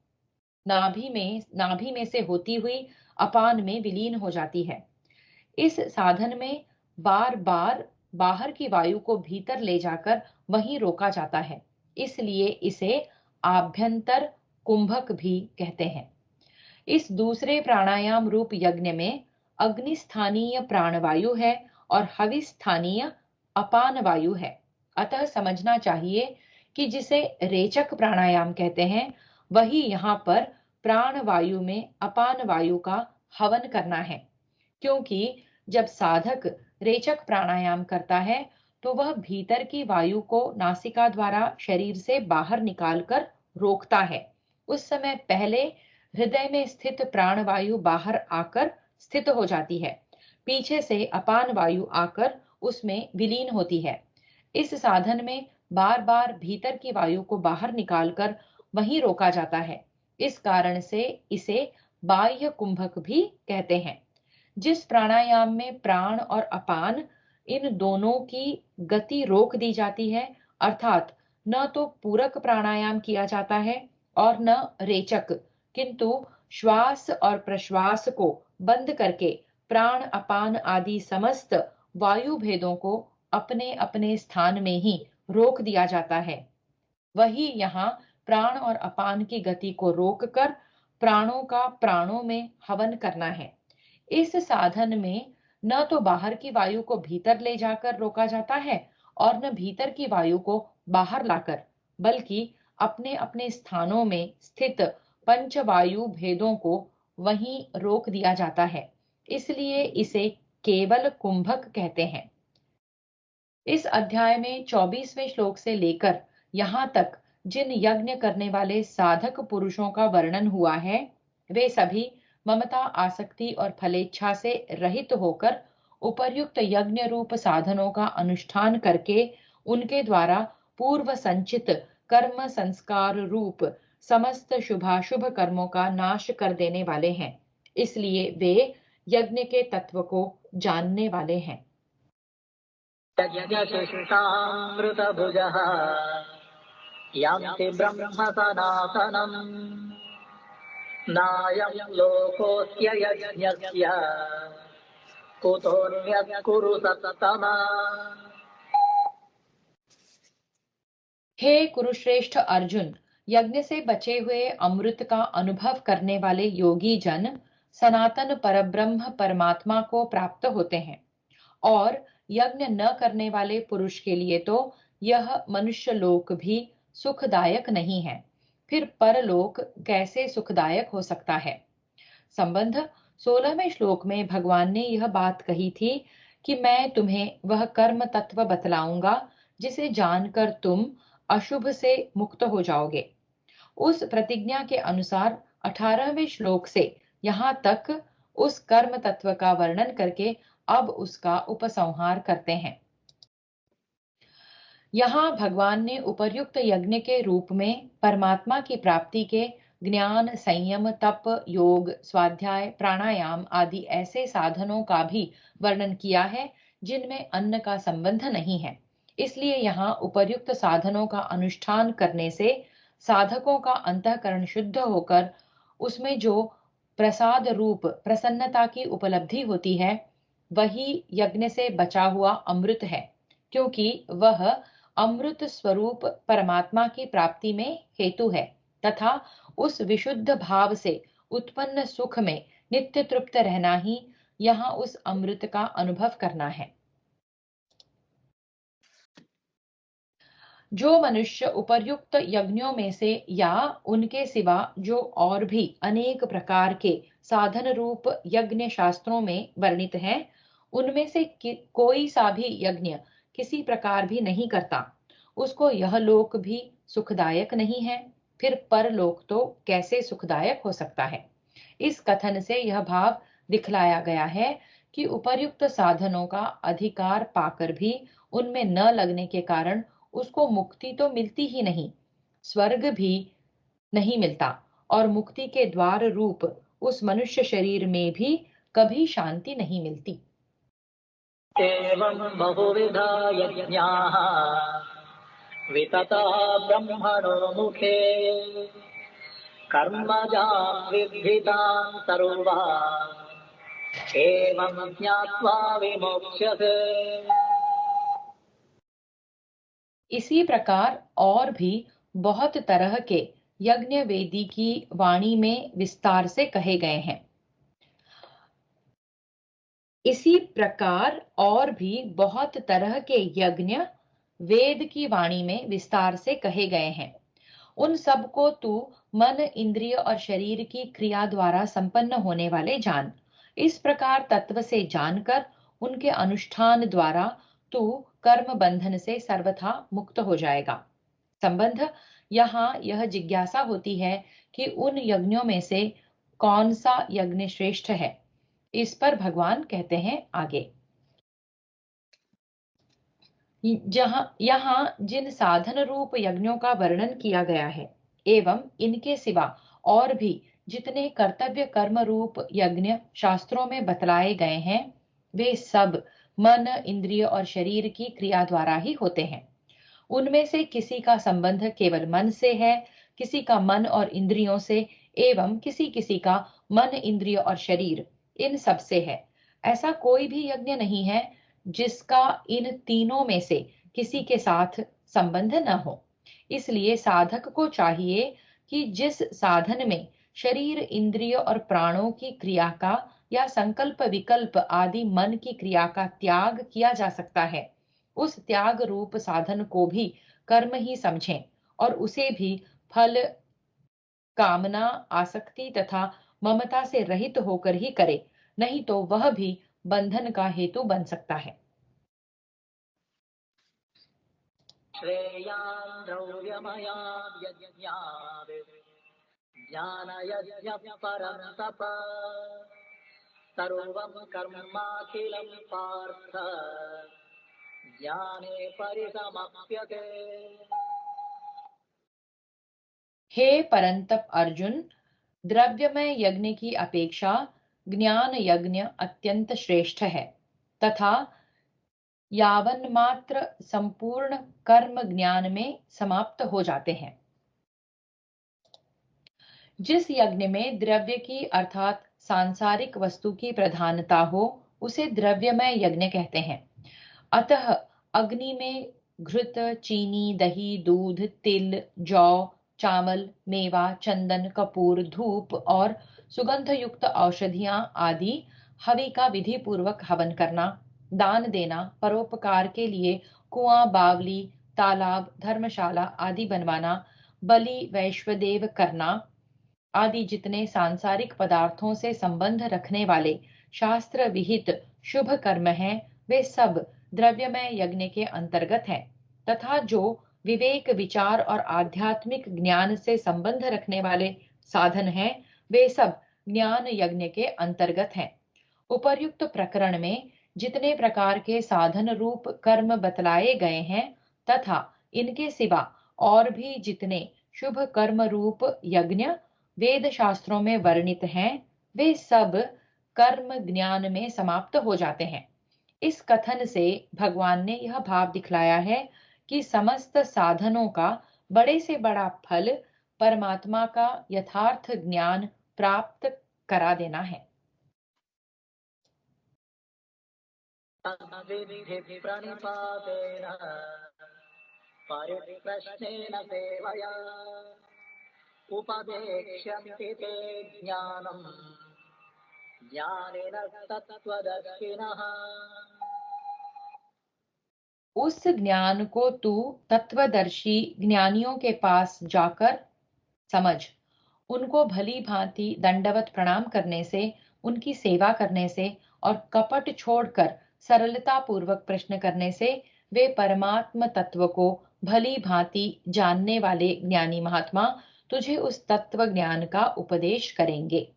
नाभि में से होती हुई अपान में विलीन हो जाती है। इस साधन में बार बार बाहर की वायु को भीतर ले जाकर वहीं रोका जाता है, इसलिए इसे आभ्यंतर कुंभक भी कहते हैं। इस दूसरे प्राणायाम रूप यज्ञ में अग्नि स्थानीय प्राणवायु है और हवि स्थानीय अपान वायु है। अतः समझना चाहिए कि जिसे रेचक प्राणायाम कहते हैं वही यहाँ पर प्राण वायु में अपान वायु का हवन करना है, क्योंकि जब साधक रेचक प्राणायाम करता है तो वह भीतर की वायु को नासिका द्वारा शरीर से बाहर निकालकर रोकता है। उस समय पहले हृदय में स्थित प्राण वायु बाहर आकर स्थित हो जाती है, पीछे से अपान वायु आकर उसमें विलीन होती है। इस साधन में बार बार भीतर की वायु को बाहर निकालकर वहीं रोका जाता है। इस कारण से इसे बाह्य कुंभक भी कहते हैं। जिस प्राणायाम में प्राण और अपान इन दोनों की गति रोक दी जाती है, अर्थात न तो पूरक प्राणायाम किया जाता है और न रेचक, किंतु श्वास और प्रश्वास को बंद करके प्राण अपान आदि समस्त वायु भेदों को अपने अपने स्थान में ही रोक दिया जाता है, वही यहाँ प्राण और अपान की गति को रोककर प्राणों का प्राणों में हवन करना है। इस साधन में न तो बाहर की वायु को भीतर ले जाकर रोका जाता है और न भीतर की वायु को बाहर लाकर, बल्कि अपने अपने स्थानों में स्थित पंचवायु भेदों को वहीं रोक दिया जाता है, इसलिए इसे केवल कुंभक कहते हैं। इस अध्याय में 24वें श्लोक से लेकर यहाँ तक जिन यज्ञ करने वाले साधक पुरुषों का वर्णन हुआ है वे सभी ममता, आसक्ति और फलेच्छा से रहित होकर उपर्युक्त यज्ञ रूप साधनों का अनुष्ठान करके उनके द्वारा पूर्व संचित कर्म संस्कार रूप समस्त शुभाशुभ कर्मों का नाश कर देने वाले हैं, इसलिए वे यज्ञ के तत्व को जानने वाले हैं। यज्ञशिष्टामृतभुजः यान्ति ब्रह्म सनातनम् नायं लोकोऽस्य यज्ञस्य कुतोऽन्यः कुरु सत्तमा। हे कुरुश्रेष्ठ अर्जुन, यज्ञ से बचे हुए अमृत का अनुभव करने वाले योगी जन सनातन परब्रह्म परमात्मा को प्राप्त होते हैं, और यज्ञ न करने वाले पुरुष के लिए तो यह मनुष्य लोक भी सुखदायक नहीं है, फिर परलोक कैसे सुखदायक हो सकता है। संबंध 16वें श्लोक में भगवान ने यह बात कही थी कि मैं तुम्हें वह कर्म तत्व बतलाऊंगा जिसे जानकर तुम अशुभ से मुक्त हो जाओगे। उस प्रतिज्ञा के अनुसार 18वें श्लोक से यहाँ तक उस कर्म तत्व का वर्णन करके अब उसका उपसंहार करते हैं। यहाँ भगवान ने उपर्युक्त यज्ञ के रूप में परमात्मा की प्राप्ति के ज्ञान, संयम, तप, योग, स्वाध्याय, प्राणायाम आदि ऐसे साधनों का भी वर्णन किया है जिनमें अन्न का संबंध नहीं है। इसलिए यहाँ उपर्युक्त साधनों का अनुष्ठान करने से साधकों का अंतःकरण शुद्ध होकर उसमें जो प्रसाद रूप प्रसन्नता की उपलब्धि होती है वही यज्ञ से बचा हुआ अमृत है, क्योंकि वह अमृत स्वरूप परमात्मा की प्राप्ति में हेतु है तथा उस विशुद्ध भाव से उत्पन्न सुख में नित्य तृप्त रहना ही यहाँ उस अमृत का अनुभव करना है। जो मनुष्य उपर्युक्त यज्ञों में से या उनके सिवा जो और भी अनेक प्रकार के साधन रूप यज्ञ शास्त्रों में वर्णित हैं, उनमें से कोई सा भी यज्ञ किसी प्रकार भी नहीं करता, उसको यह लोक भी सुखदायक नहीं है, फिर परलोक तो कैसे सुखदायक हो सकता है। इस कथन से यह भाव दिखलाया गया है कि उपर्युक्त साधनों का अधिकार पाकर भी उनमें न लगने के कारण उसको मुक्ति तो मिलती ही नहीं, स्वर्ग भी नहीं मिलता और मुक्ति के द्वार रूप उस मनुष्य शरीर में भी कभी शांति नहीं मिलती। एवं बहुविधा यज्ञाः वितता ब्रह्मणो मुखे कर्मजान् विद्धितान् सर्वान् एवं ज्ञात्वा विमोक्ष्यसे। इसी प्रकार और भी बहुत तरह के यज्ञ वेदी की वाणी में विस्तार से कहे गए हैं। इसी प्रकार और भी बहुत तरह के यज्ञ वेद की वाणी में विस्तार से कहे गए हैं। उन सब को तू मन, इंद्रिय और शरीर की क्रिया द्वारा संपन्न होने वाले जान। इस प्रकार तत्व से जानकर उनके अनुष्ठान द्वारा तू कर्म बंधन से सर्वथा मुक्त हो जाएगा। संबंध यहाँ यह जिज्ञासा होती है कि उन यज्ञों में से कौन सा यज्ञ श्रेष्ठ है। इस पर भगवान कहते हैं आगे, यहाँ जिन साधन रूप यज्ञों का वर्णन किया गया है एवं इनके सिवा और भी जितने कर्तव्य कर्म रूप यज्ञ शास्त्रों में बतलाए गए हैं, वे सब मन, इंद्रिय और शरीर की क्रिया द्वारा ही होते हैं। उनमें से किसी का संबंध केवल मन से है, किसी का मन और इंद्रियों से एवं किसी किसी का मन, इंद्रिय और शरीर इन सब से है। ऐसा कोई भी यज्ञ नहीं है जिसका इन तीनों में से किसी के साथ संबंध न हो। इसलिए साधक को चाहिए कि जिस साधन में शरीर, इंद्रिय और प्राणों की क्रिया का या संकल्प विकल्प आदि मन की क्रिया का त्याग किया जा सकता है, उस त्याग रूप साधन को भी कर्म ही समझें और उसे भी फल, कामना, आसक्ति तथा ममता से रहित होकर ही करे, नहीं तो वह भी बंधन का हेतु बन सकता है। श्रेयान् द्रव्यमयान् यज्ञात् ज्ञानयज्ञः परं तप सर्वं कर्माखिलं पार्थ ज्ञाने परिसमाप्यते। हे परंतप अर्जुन, द्रव्यमय यज्ञ की अपेक्षा ज्ञान यज्ञ अत्यंत श्रेष्ठ है तथा यावन मात्र संपूर्ण कर्म ज्ञान में समाप्त हो जाते हैं। जिस यज्ञ में द्रव्य की अर्थात सांसारिक वस्तु की प्रधानता हो उसे द्रव्यमय यज्ञ कहते हैं। अतः अग्नि में घृत, चीनी, दही, दूध, तिल, जौ, चावल, मेवा, चंदन, कपूर, धूप और सुगंध युक्त औषधियां आदि हवि का विधि पूर्वक हवन करना, दान देना, परोपकार के लिए कुआं, बावली, तालाब, धर्मशाला आदि बनवाना, बलि वैश्वदेव करना आदि जितने सांसारिक पदार्थों से संबंध रखने वाले शास्त्र विहित शुभ कर्म हैं, वे सब द्रव्यमय यज्ञ के अंतर्गत हैं तथा जो विवेक, विचार और आध्यात्मिक ज्ञान से संबंध रखने वाले साधन हैं, वे सब ज्ञान यज्ञ के अंतर्गत हैं। उपर्युक्त प्रकरण में जितने प्रकार के साधन रूप कर्म बतलाए गए हैं तथा इनके सिवा और भी जितने शुभ कर्म रूप यज्ञ वेद शास्त्रों में वर्णित हैं, वे सब कर्म ज्ञान में समाप्त हो जाते हैं। इस कथन से भगवान ने यह भाव दिखलाया है कि समस्त साधनों का बड़े से बड़ा फल परमात्मा का यथार्थ ज्ञान प्राप्त करा देना है। तद्विद्धि प्रणिपातेन परिप्रश्नेन सेवया उपदेक्ष्यन्ति ते ज्ञानम् ज्ञानिनः तत्त्वदर्शिनः। उस ज्ञान को तू तत्वदर्शी ज्ञानियों के पास जाकर समझ। उनको भली भांति दंडवत प्रणाम करने से, उनकी सेवा करने से और कपट छोड़कर सरलता पूर्वक प्रश्न करने से वे परमात्म तत्व को भली भांति जानने वाले ज्ञानी महात्मा तुझे उस तत्व ज्ञान का उपदेश करेंगे।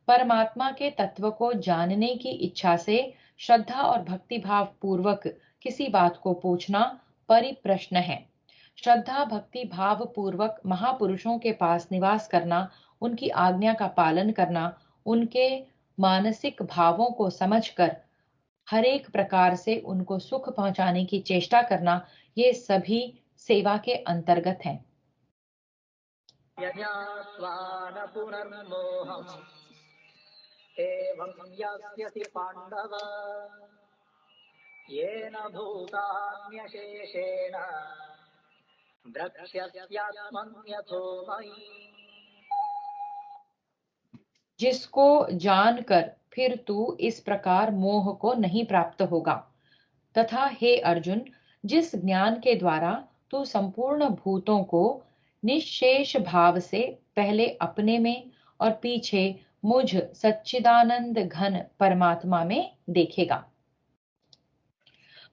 परमात्मा के तत्व को जानने की इच्छा से श्रद्धा और भक्ति भाव पूर्वक किसी बात को पूछना परिप्रश्न है। श्रद्धा भक्ति भाव पूर्वक महापुरुषों के पास निवास करना, उनकी आज्ञा का पालन करना, उनके मानसिक भावों को समझकर हर एक प्रकार से उनको सुख पहुंचाने की चेष्टा करना, ये सभी सेवा के अंतर्गत हैं। यज्ञात्वा न पुनर्मोहम् एवं यास्यसि पाण्डव येन भूतान्यशेषेण द्रक्ष्यस्यात्मन्यथो मयि। जिसको जानकर फिर तू इस प्रकार मोह को नहीं प्राप्त होगा। तथा हे अर्जुन, जिस ज्ञान के द्वारा तू संपूर्ण भूतों को निश्शेष भाव से पहले अपने में और पीछे मुझ सच्चिदानंद घन परमात्मा में देखेगा।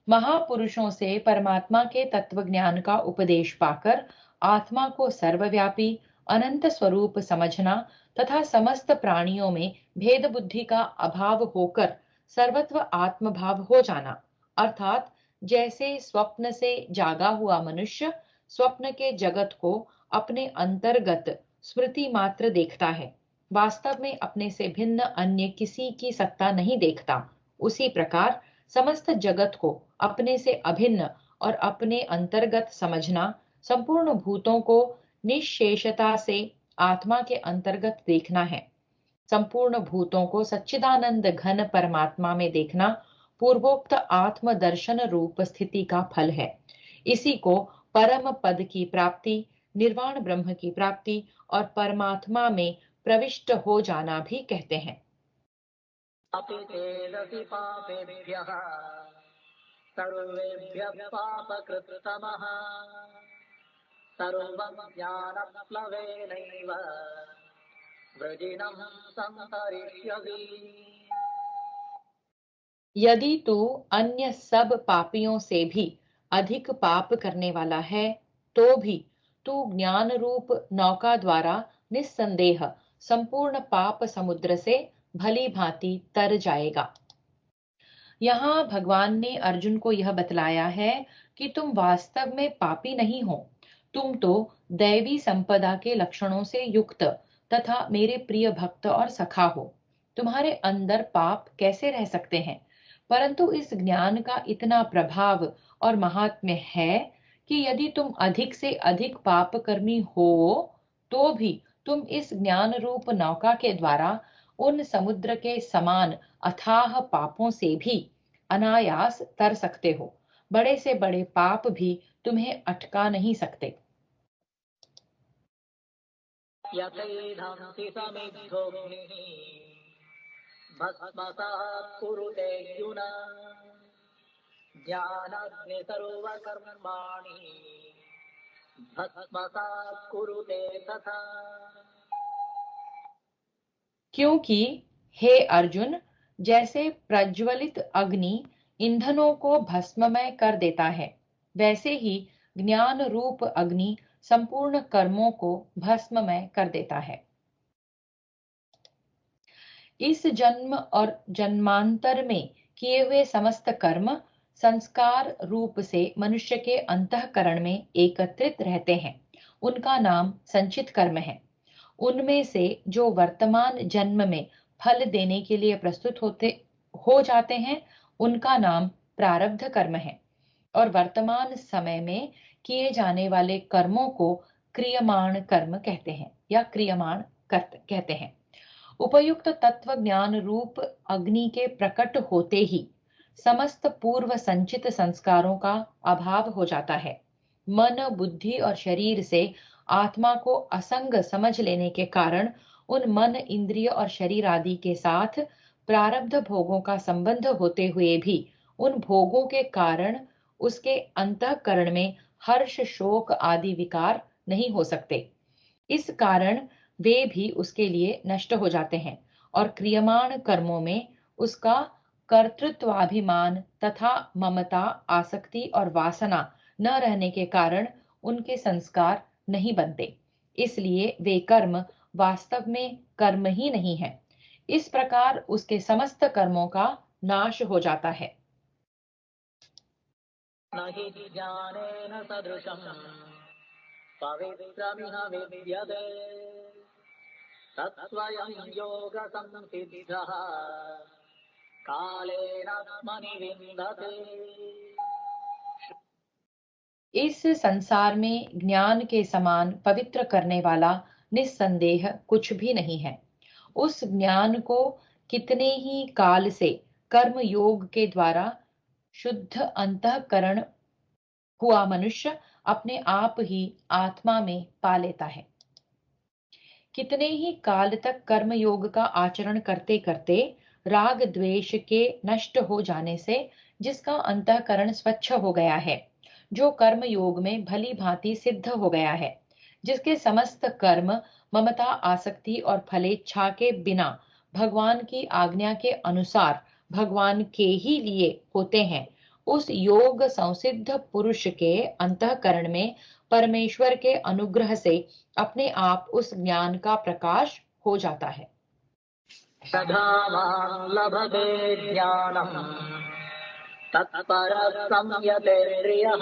महापुरुषों से परमात्मा के तत्व ज्ञान का उपदेश पाकर आत्मा को सर्वव्यापी अनंत स्वरूप समझना तथा समस्त प्राणियों में भेद बुद्धि का अभाव होकर सर्वत्र आत्मभाव हो जाना, अर्थात जैसे स्वप्न से जागा हुआ मनुष्य स्वप्न के जगत को अपने अंतर्गत स्मृति मात्र देखता है, वास्तव में अपने से भिन्न अन्य किसी की सत्ता नहीं देखता, उसी प्रकार समस्त जगत को अपने से अभिन्न और अपने अंतर्गत समझना, संपूर्ण भूतों को निश्शेषता से आत्मा के अंतर्गत देखना है। संपूर्ण भूतों को सच्चिदानंद घन परमात्मा में देखना पूर्वोक्त आत्म दर्शन रूप स्थिति का फल है। इसी को परम पद की प्राप्ति, निर्वाण ब्रह्म की प्राप्ति और परमात्मा में प्रविष्ट हो जाना भी कहते हैं। अपि चेदपि पापेभ्यः सर्वेभ्यः पापकृत्तमः सर्वं ज्ञानप्लवेनैव वृजिनं संहरिष्यसि। यदि तू अन्य सब पापियों से भी अधिक पाप करने वाला है, तो भी तू ज्ञान रूप नौका द्वारा निस्संदेह संपूर्ण पाप समुद्र से भली भांति तर जाएगा। यहाँ भगवान ने अर्जुन को यह बतलाया है कि तुम वास्तव में पापी नहीं हो, तुम तो दैवी संपदा के लक्षणों से युक्त तथा मेरे प्रिय भक्त और सखा हो। तुम्हारे अंदर पाप कैसे रह सकते हैं? परंतु इस ज्ञान का इतना प्रभाव और महात्म्य है कि यदि तुम अधिक से अधिक पाप कर्मी हो तो भी तुम इस ज्ञान रूप नौका के द्वारा उन समुद्र के समान अथाह पापों से भी अनायास तर सकते हो। बड़े से बड़े पाप भी तुम्हें अटका नहीं सकते। यथैधांसि समिद्धोऽग्निः भस्मसात् कुरुतेऽर्जुन ज्ञानाग्नि सर्वकर्माणि भस्मसात् कुरुते तथा। क्योंकि हे अर्जुन, जैसे प्रज्वलित अग्नि ईंधनों को भस्ममय कर देता है, वैसे ही ज्ञान रूप अग्नि संपूर्ण कर्मों को भस्ममय कर देता है। इस जन्म और जन्मांतर में किए हुए समस्त कर्म संस्कार रूप से मनुष्य के अंतःकरण में एकत्रित रहते हैं। उनका नाम संचित कर्म है। उनमें से जो वर्तमान जन्म में फल देने के लिए प्रस्तुत हो जाते हैं, उनका नाम प्रारब्ध कर्म है। और वर्तमान समय में किए जाने वाले कर्मों को क्रियमाण कर्म कहते हैं या क्रियमाण कहते हैं। उपयुक्त तत्व ज्ञान रूप अग्नि के प्रकट होते ही समस्त पूर्व संचित संस्कारों का अभाव हो जाता है। मन, बुद्धि और शरीर से आत्मा को असंग समझ लेने के कारण उन मन, इंद्रिय और शरीर आदि के साथ प्रारब्ध भोगों का संबंध होते हुए भी उन भोगों के कारण उसके अंतःकरण में हर्ष, शोक आदि विकार नहीं हो सकते। इस कारण वे भी उसके लिए नष्ट हो जाते हैं और क्रियमाण कर्मों में उसका कर्तृत्वाभिमान तथा ममता, आसक्ति और वासना न रहने के कारण उनके संस्कार नहीं बनते। इसलिए वे कर्म वास्तव में कर्म ही नहीं है। इस प्रकार उसके समस्त कर्मों का नाश हो जाता है। न हि ज्ञानेन सदृशम् पवित्रमिह विद्यते तत्स्वयं योगसंसिद्धः कालेनात्मनि विन्दते। इस संसार में ज्ञान के समान पवित्र करने वाला निस्संदेह कुछ भी नहीं है। उस ज्ञान को कितने ही काल से कर्म योग के द्वारा शुद्ध अंतःकरण हुआ मनुष्य अपने आप ही आत्मा में पा लेता है। कितने ही काल तक कर्म योग का आचरण करते करते राग द्वेष के नष्ट हो जाने से जिसका अंतःकरण स्वच्छ हो गया है, जो कर्म योग में भली भांति सिद्ध हो गया है, जिसके समस्त कर्म ममता, आसक्ति और फलेच्छा के बिना भगवान की आज्ञा के अनुसार भगवान के ही लिए होते हैं, उस योग संसिद्ध पुरुष के अंतःकरण में परमेश्वर के अनुग्रह से अपने आप उस ज्ञान का प्रकाश हो जाता है। श्रद्धावान् लभते ज्ञानम् तत्परः संयतेन्द्रियः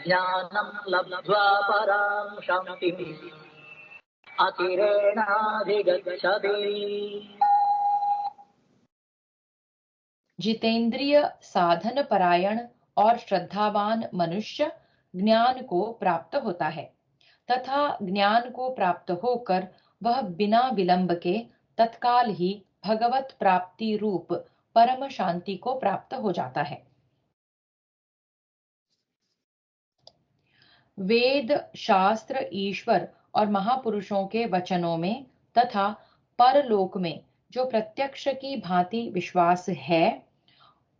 ज्ञानं लब्ध्वा परां शान्तिम् अचिरेणाधिगच्छति। जितेंद्रिय, साधन परायण और श्रद्धावान मनुष्य ज्ञान को प्राप्त होता है तथा ज्ञान को प्राप्त होकर वह बिना विलंब के तत्काल ही भगवत प्राप्ति रूप परम शांति को प्राप्त हो जाता है। वेद, शास्त्र, ईश्वर और महापुरुषों के वचनों में तथा परलोक में जो प्रत्यक्ष की भांति विश्वास है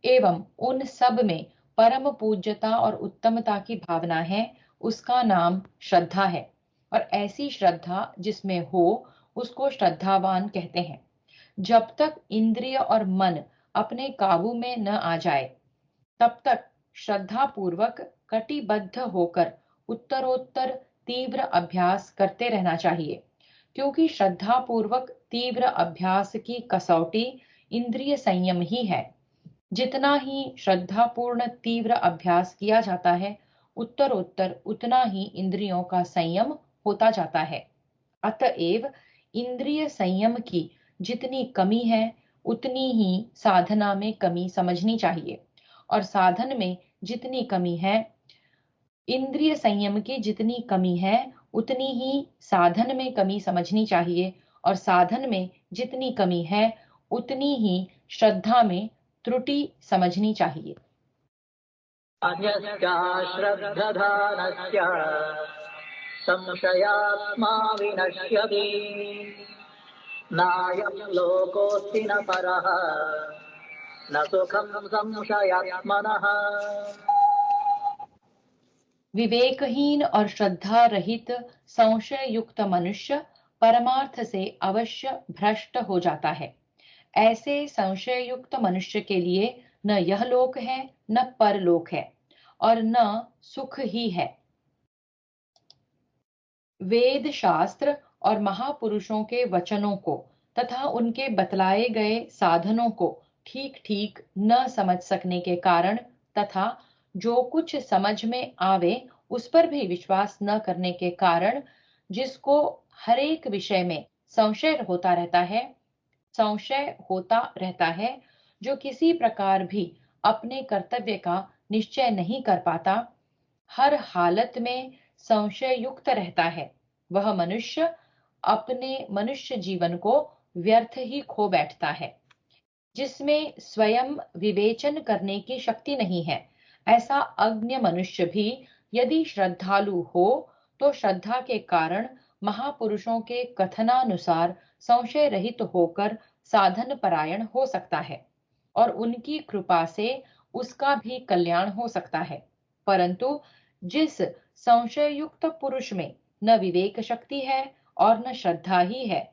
एवं उन सब में परम पूज्यता और उत्तमता की भावना है, उसका नाम श्रद्धा है। और ऐसी श्रद्धा जिसमें हो उसको श्रद्धावान कहते हैं। जब तक इंद्रिय और मन अपने काबू में न आ जाए तब तक श्रद्धा पूर्वक कटिबद्ध होकर उत्तरोत्तर तीव्र अभ्यास करते रहना चाहिए, क्योंकि श्रद्धा पूर्वक तीव्र अभ्यास की कसौटी इंद्रिय संयम ही है। जितना ही श्रद्धापूर्ण तीव्र अभ्यास किया जाता है उत्तरोत्तर उतना ही इंद्रियों का संयम होता जाता है। अतएव इंद्रिय संयम की जितनी कमी है उतनी ही साधना में कमी समझनी चाहिए, और साधन में जितनी कमी है, इंद्रिय संयम की जितनी कमी है उतनी ही साधन में कमी समझनी चाहिए, और साधन में जितनी कमी है उतनी ही श्रद्धा में त्रुटि समझनी चाहिए। अन्यस्य श्रद्धधानस्य संशयात्मा विनश्यति नायं लोकोऽस्ति न परः न सुखं संशयात्मनः। विवेकहीन और श्रद्धा रहित संशय युक्त मनुष्य परमार्थ से अवश्य भ्रष्ट हो जाता है। ऐसे संशय युक्त मनुष्य के लिए न यह लोक है न परलोक है और न सुख ही है। वेद, शास्त्र और महापुरुषों के वचनों को तथा उनके बतलाए गए साधनों को ठीक ठीक न समझ सकने के कारण तथा जो कुछ समझ में आवे उस पर भी विश्वास न करने के कारण जिसको हर एक विषय में संशय होता रहता है, जो किसी प्रकार भी अपने कर्तव्य का निश्चय नहीं कर पाता, हर हालत में संशय युक्त रहता है, वह मनुष्य अपने मनुष्य जीवन को व्यर्थ ही खो बैठता है। जिसमें स्वयं विवेचन करने की शक्ति नहीं है, ऐसा अज्ञ मनुष्य भी यदि श्रद्धालु हो तो श्रद्धा के कारण महापुरुषों के कथनानुसार संशय रहित होकर साधन परायण हो सकता है और उनकी कृपा से उसका भी कल्याण हो सकता है। परंतु जिस संशय युक्त पुरुष में न विवेक शक्ति है और न श्रद्धा ही है,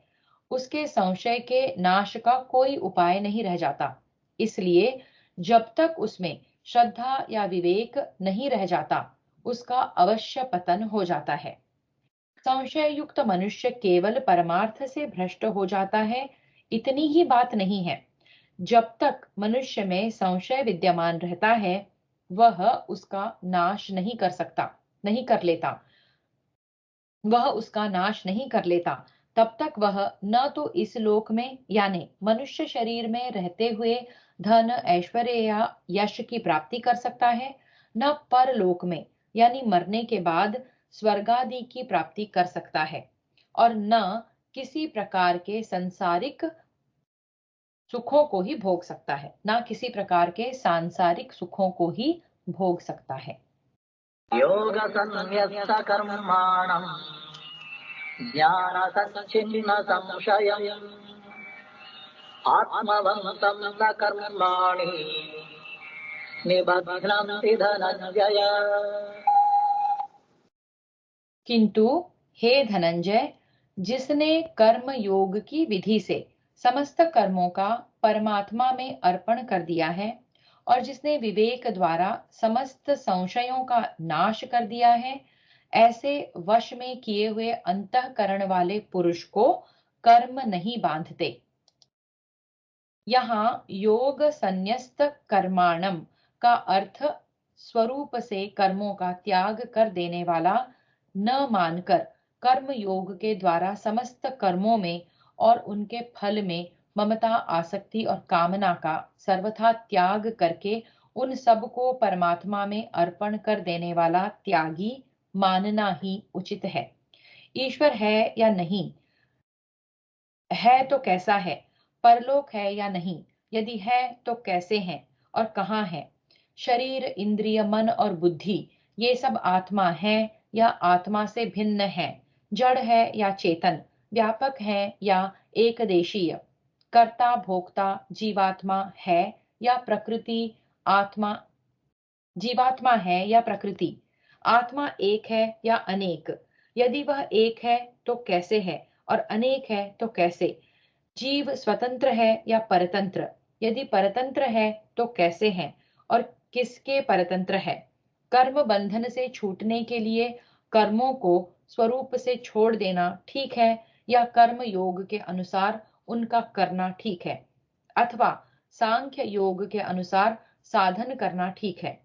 उसके संशय के नाश का कोई उपाय नहीं रह जाता। इसलिए जब तक उसमें श्रद्धा या विवेक नहीं रह जाता, उसका अवश्य पतन हो जाता है। संशय युक्त मनुष्य केवल परमार्थ से भ्रष्ट हो जाता है, इतनी ही बात नहीं है। जब तक मनुष्य में संशय विद्यमान रहता है, वह उसका नाश नहीं कर सकता, नहीं कर लेता। वह उसका नाश नहीं कर लेता, तब तक वह न तो इस लोक में यानी मनुष्य शरीर में रहते हुए धन, ऐश्वर्य या यश की प्राप्ति कर सकता है, न परलोक में यानी मरने के बाद स्वर्ग आदि की प्राप्ति कर सकता है, और न किसी प्रकार के सांसारिक सुखों को ही भोग सकता है, ना किसी प्रकार के सांसारिक सुखों को ही भोग सकता है। योग संन्यस्त कर्माणम् ज्ञान सच्चिन्न संशयम् आत्मवन्तं न कर्माणि निबध्नन्ति धनंजय। किंतु हे धनंजय, जिसने कर्म योग की विधि से समस्त कर्मों का परमात्मा में अर्पण कर दिया है और जिसने विवेक द्वारा समस्त संशयों का नाश कर दिया है, ऐसे वश में किए हुए अंतःकरण वाले पुरुष को कर्म नहीं बांधते। यहाँ योग संन्यस्त कर्माणम का अर्थ स्वरूप से कर्मों का त्याग कर देने वाला न मानकर कर्म योग के द्वारा समस्त कर्मों में और उनके फल में ममता, आसक्ति और कामना का सर्वथा त्याग करके उन सब को परमात्मा में अर्पण कर देने वाला त्यागी मानना ही उचित है। ईश्वर है या नहीं है तो कैसा है, परलोक है या नहीं, यदि है तो कैसे हैं और कहाँ है, शरीर, इंद्रिय, मन और बुद्धि ये सब आत्मा है या आत्मा से भिन्न है, जड़ है या चेतन, व्यापक है या एकदेशीय, कर्ता भोक्ता जीवात्मा है या प्रकृति आत्मा, जीवात्मा है या प्रकृति, आत्मा एक है या अनेक, यदि वह एक है तो कैसे है और अनेक है तो कैसे, जीव स्वतंत्र है या परतंत्र, यदि परतंत्र है तो कैसे है और किसके परतंत्र है, कर्म बंधन से छूटने के लिए कर्मों को स्वरूप से छोड़ देना ठीक है या कर्म योग के अनुसार उनका करना ठीक है, अथवा सांख्य योग के अनुसार साधन करना ठीक है,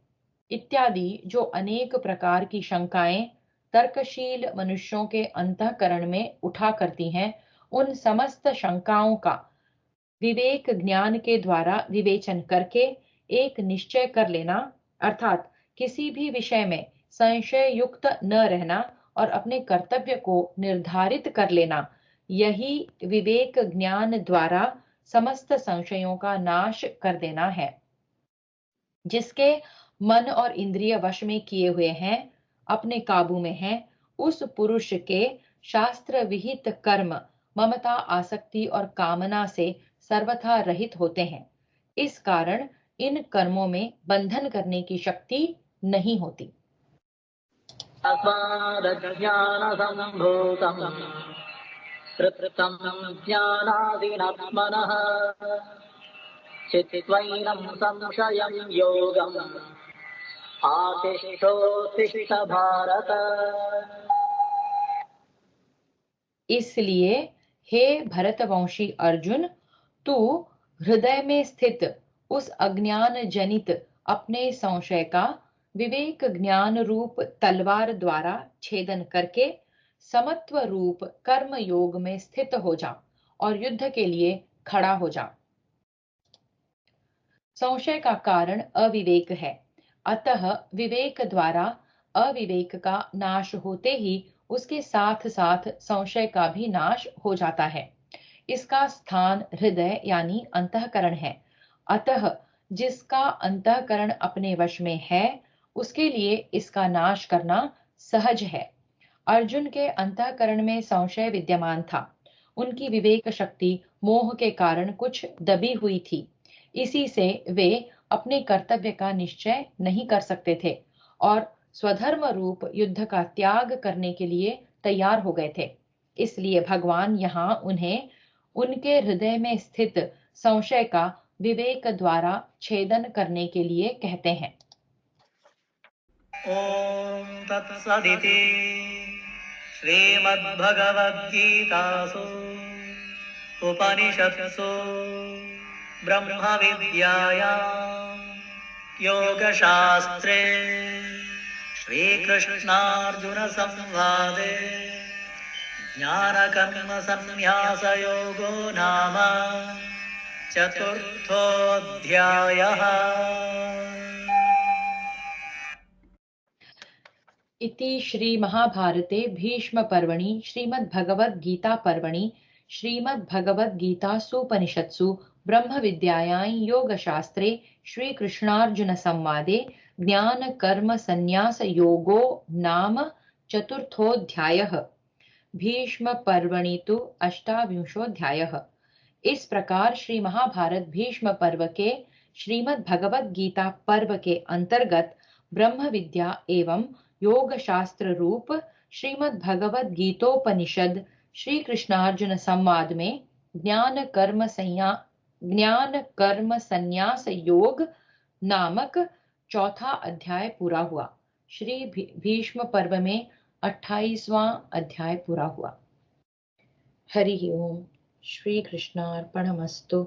इत्यादि जो अनेक प्रकार की शंकाएं तर्कशील मनुष्यों के अंतःकरण में उठा करती हैं, उन समस्त शंकाओं का विवेक ज्ञान के द्वारा विवेचन करके एक निश्चय कर लेना, अर्थात किसी भी विषय में संशय युक्त न रहना और अपने कर्तव्य को निर्धारित कर लेना, यही विवेक ज्ञान द्वारा समस्त संशयों का नाश कर देना है। जिसके मन और इंद्रिय वश में किए हुए हैं, अपने काबू में हैं, उस पुरुष के शास्त्र विहित कर्म ममता, आसक्ति और कामना से सर्वथा रहित होते हैं। इस कारण इन कर्मों में बंधन करने की शक्ति नहीं होती। अस्मादज्ञान संभूतं कृतं ज्ञानादिनात्मनः चित्त्वैनं संशयं योगम् आतिष्ठोत्तिष्ठ भारत। इसलिए हे भरतवंशी अर्जुन, तू हृदय में स्थित उस अज्ञान जनित अपने संशय का विवेक ज्ञान रूप तलवार द्वारा छेदन करके समत्व रूप कर्म योग में स्थित हो जा और युद्ध के लिए खड़ा हो जा। संशय का कारण अविवेक है, अतः विवेक द्वारा अविवेक का नाश होते ही उसके साथ साथ संशय का भी नाश हो जाता है। इसका स्थान हृदय यानी अंतःकरण है। अतः जिसका अंतःकरण अपने वश में है उसके लिए इसका नाश करना सहज है। अर्जुन के अंतःकरण में संशय विद्यमान था। उनकी विवेक शक्ति मोह के कारण कुछ दबी हुई थी। इसी से वे अपने कर्तव्य का निश्चय नहीं कर सकते थे और स्वधर्म रूप युद्ध का त्याग करने के लिए तैयार हो गए थे। इसलिए भगवान यहाँ उन्हें उनके हृदय में स्थित संशय का विवेक द्वारा छेदन करने के लिए कहते हैं। ॐ तत्सदिति श्रीमद्भगवद्गीतासु उपनिषत्सु ब्रह्मविद्यायां योगशास्त्रे श्रीकृष्णार्जुनसंवादे ज्ञानकर्मसन्न्यासयोगो नाम चतुर्थोऽध्यायः। इति श्री महाभारते भीष्म पर्वणि श्रीमद्भगवद्गीता पर्वणि श्रीमद्भगवद्गीतासूपनिषत्सु ब्रह्मविद्यायां योगशास्त्रे श्रीकृष्णार्जुन संवादे ज्ञान कर्म संन्यास योगो नाम चतुर्थोऽध्यायः। भीष्म पर्वणि तु अष्टाविंशोऽध्यायः। इस प्रकार श्री महाभारत भीष्म पर्व के श्रीमद् भगवद गीता पर्व के अंतर्गत ब्रह्म विद्या एवं योग शास्त्र रूप श्रीमद् भगवद गीतोपनिषद श्री कृष्णार्जुन संवाद में ज्ञान कर्म संन्यास योग नामक चौथा अध्याय पूरा हुआ। श्री भीष्म पर्व में 28वां अध्याय पूरा हुआ। हरि ओम। श्री कृष्णार्पणमस्तु।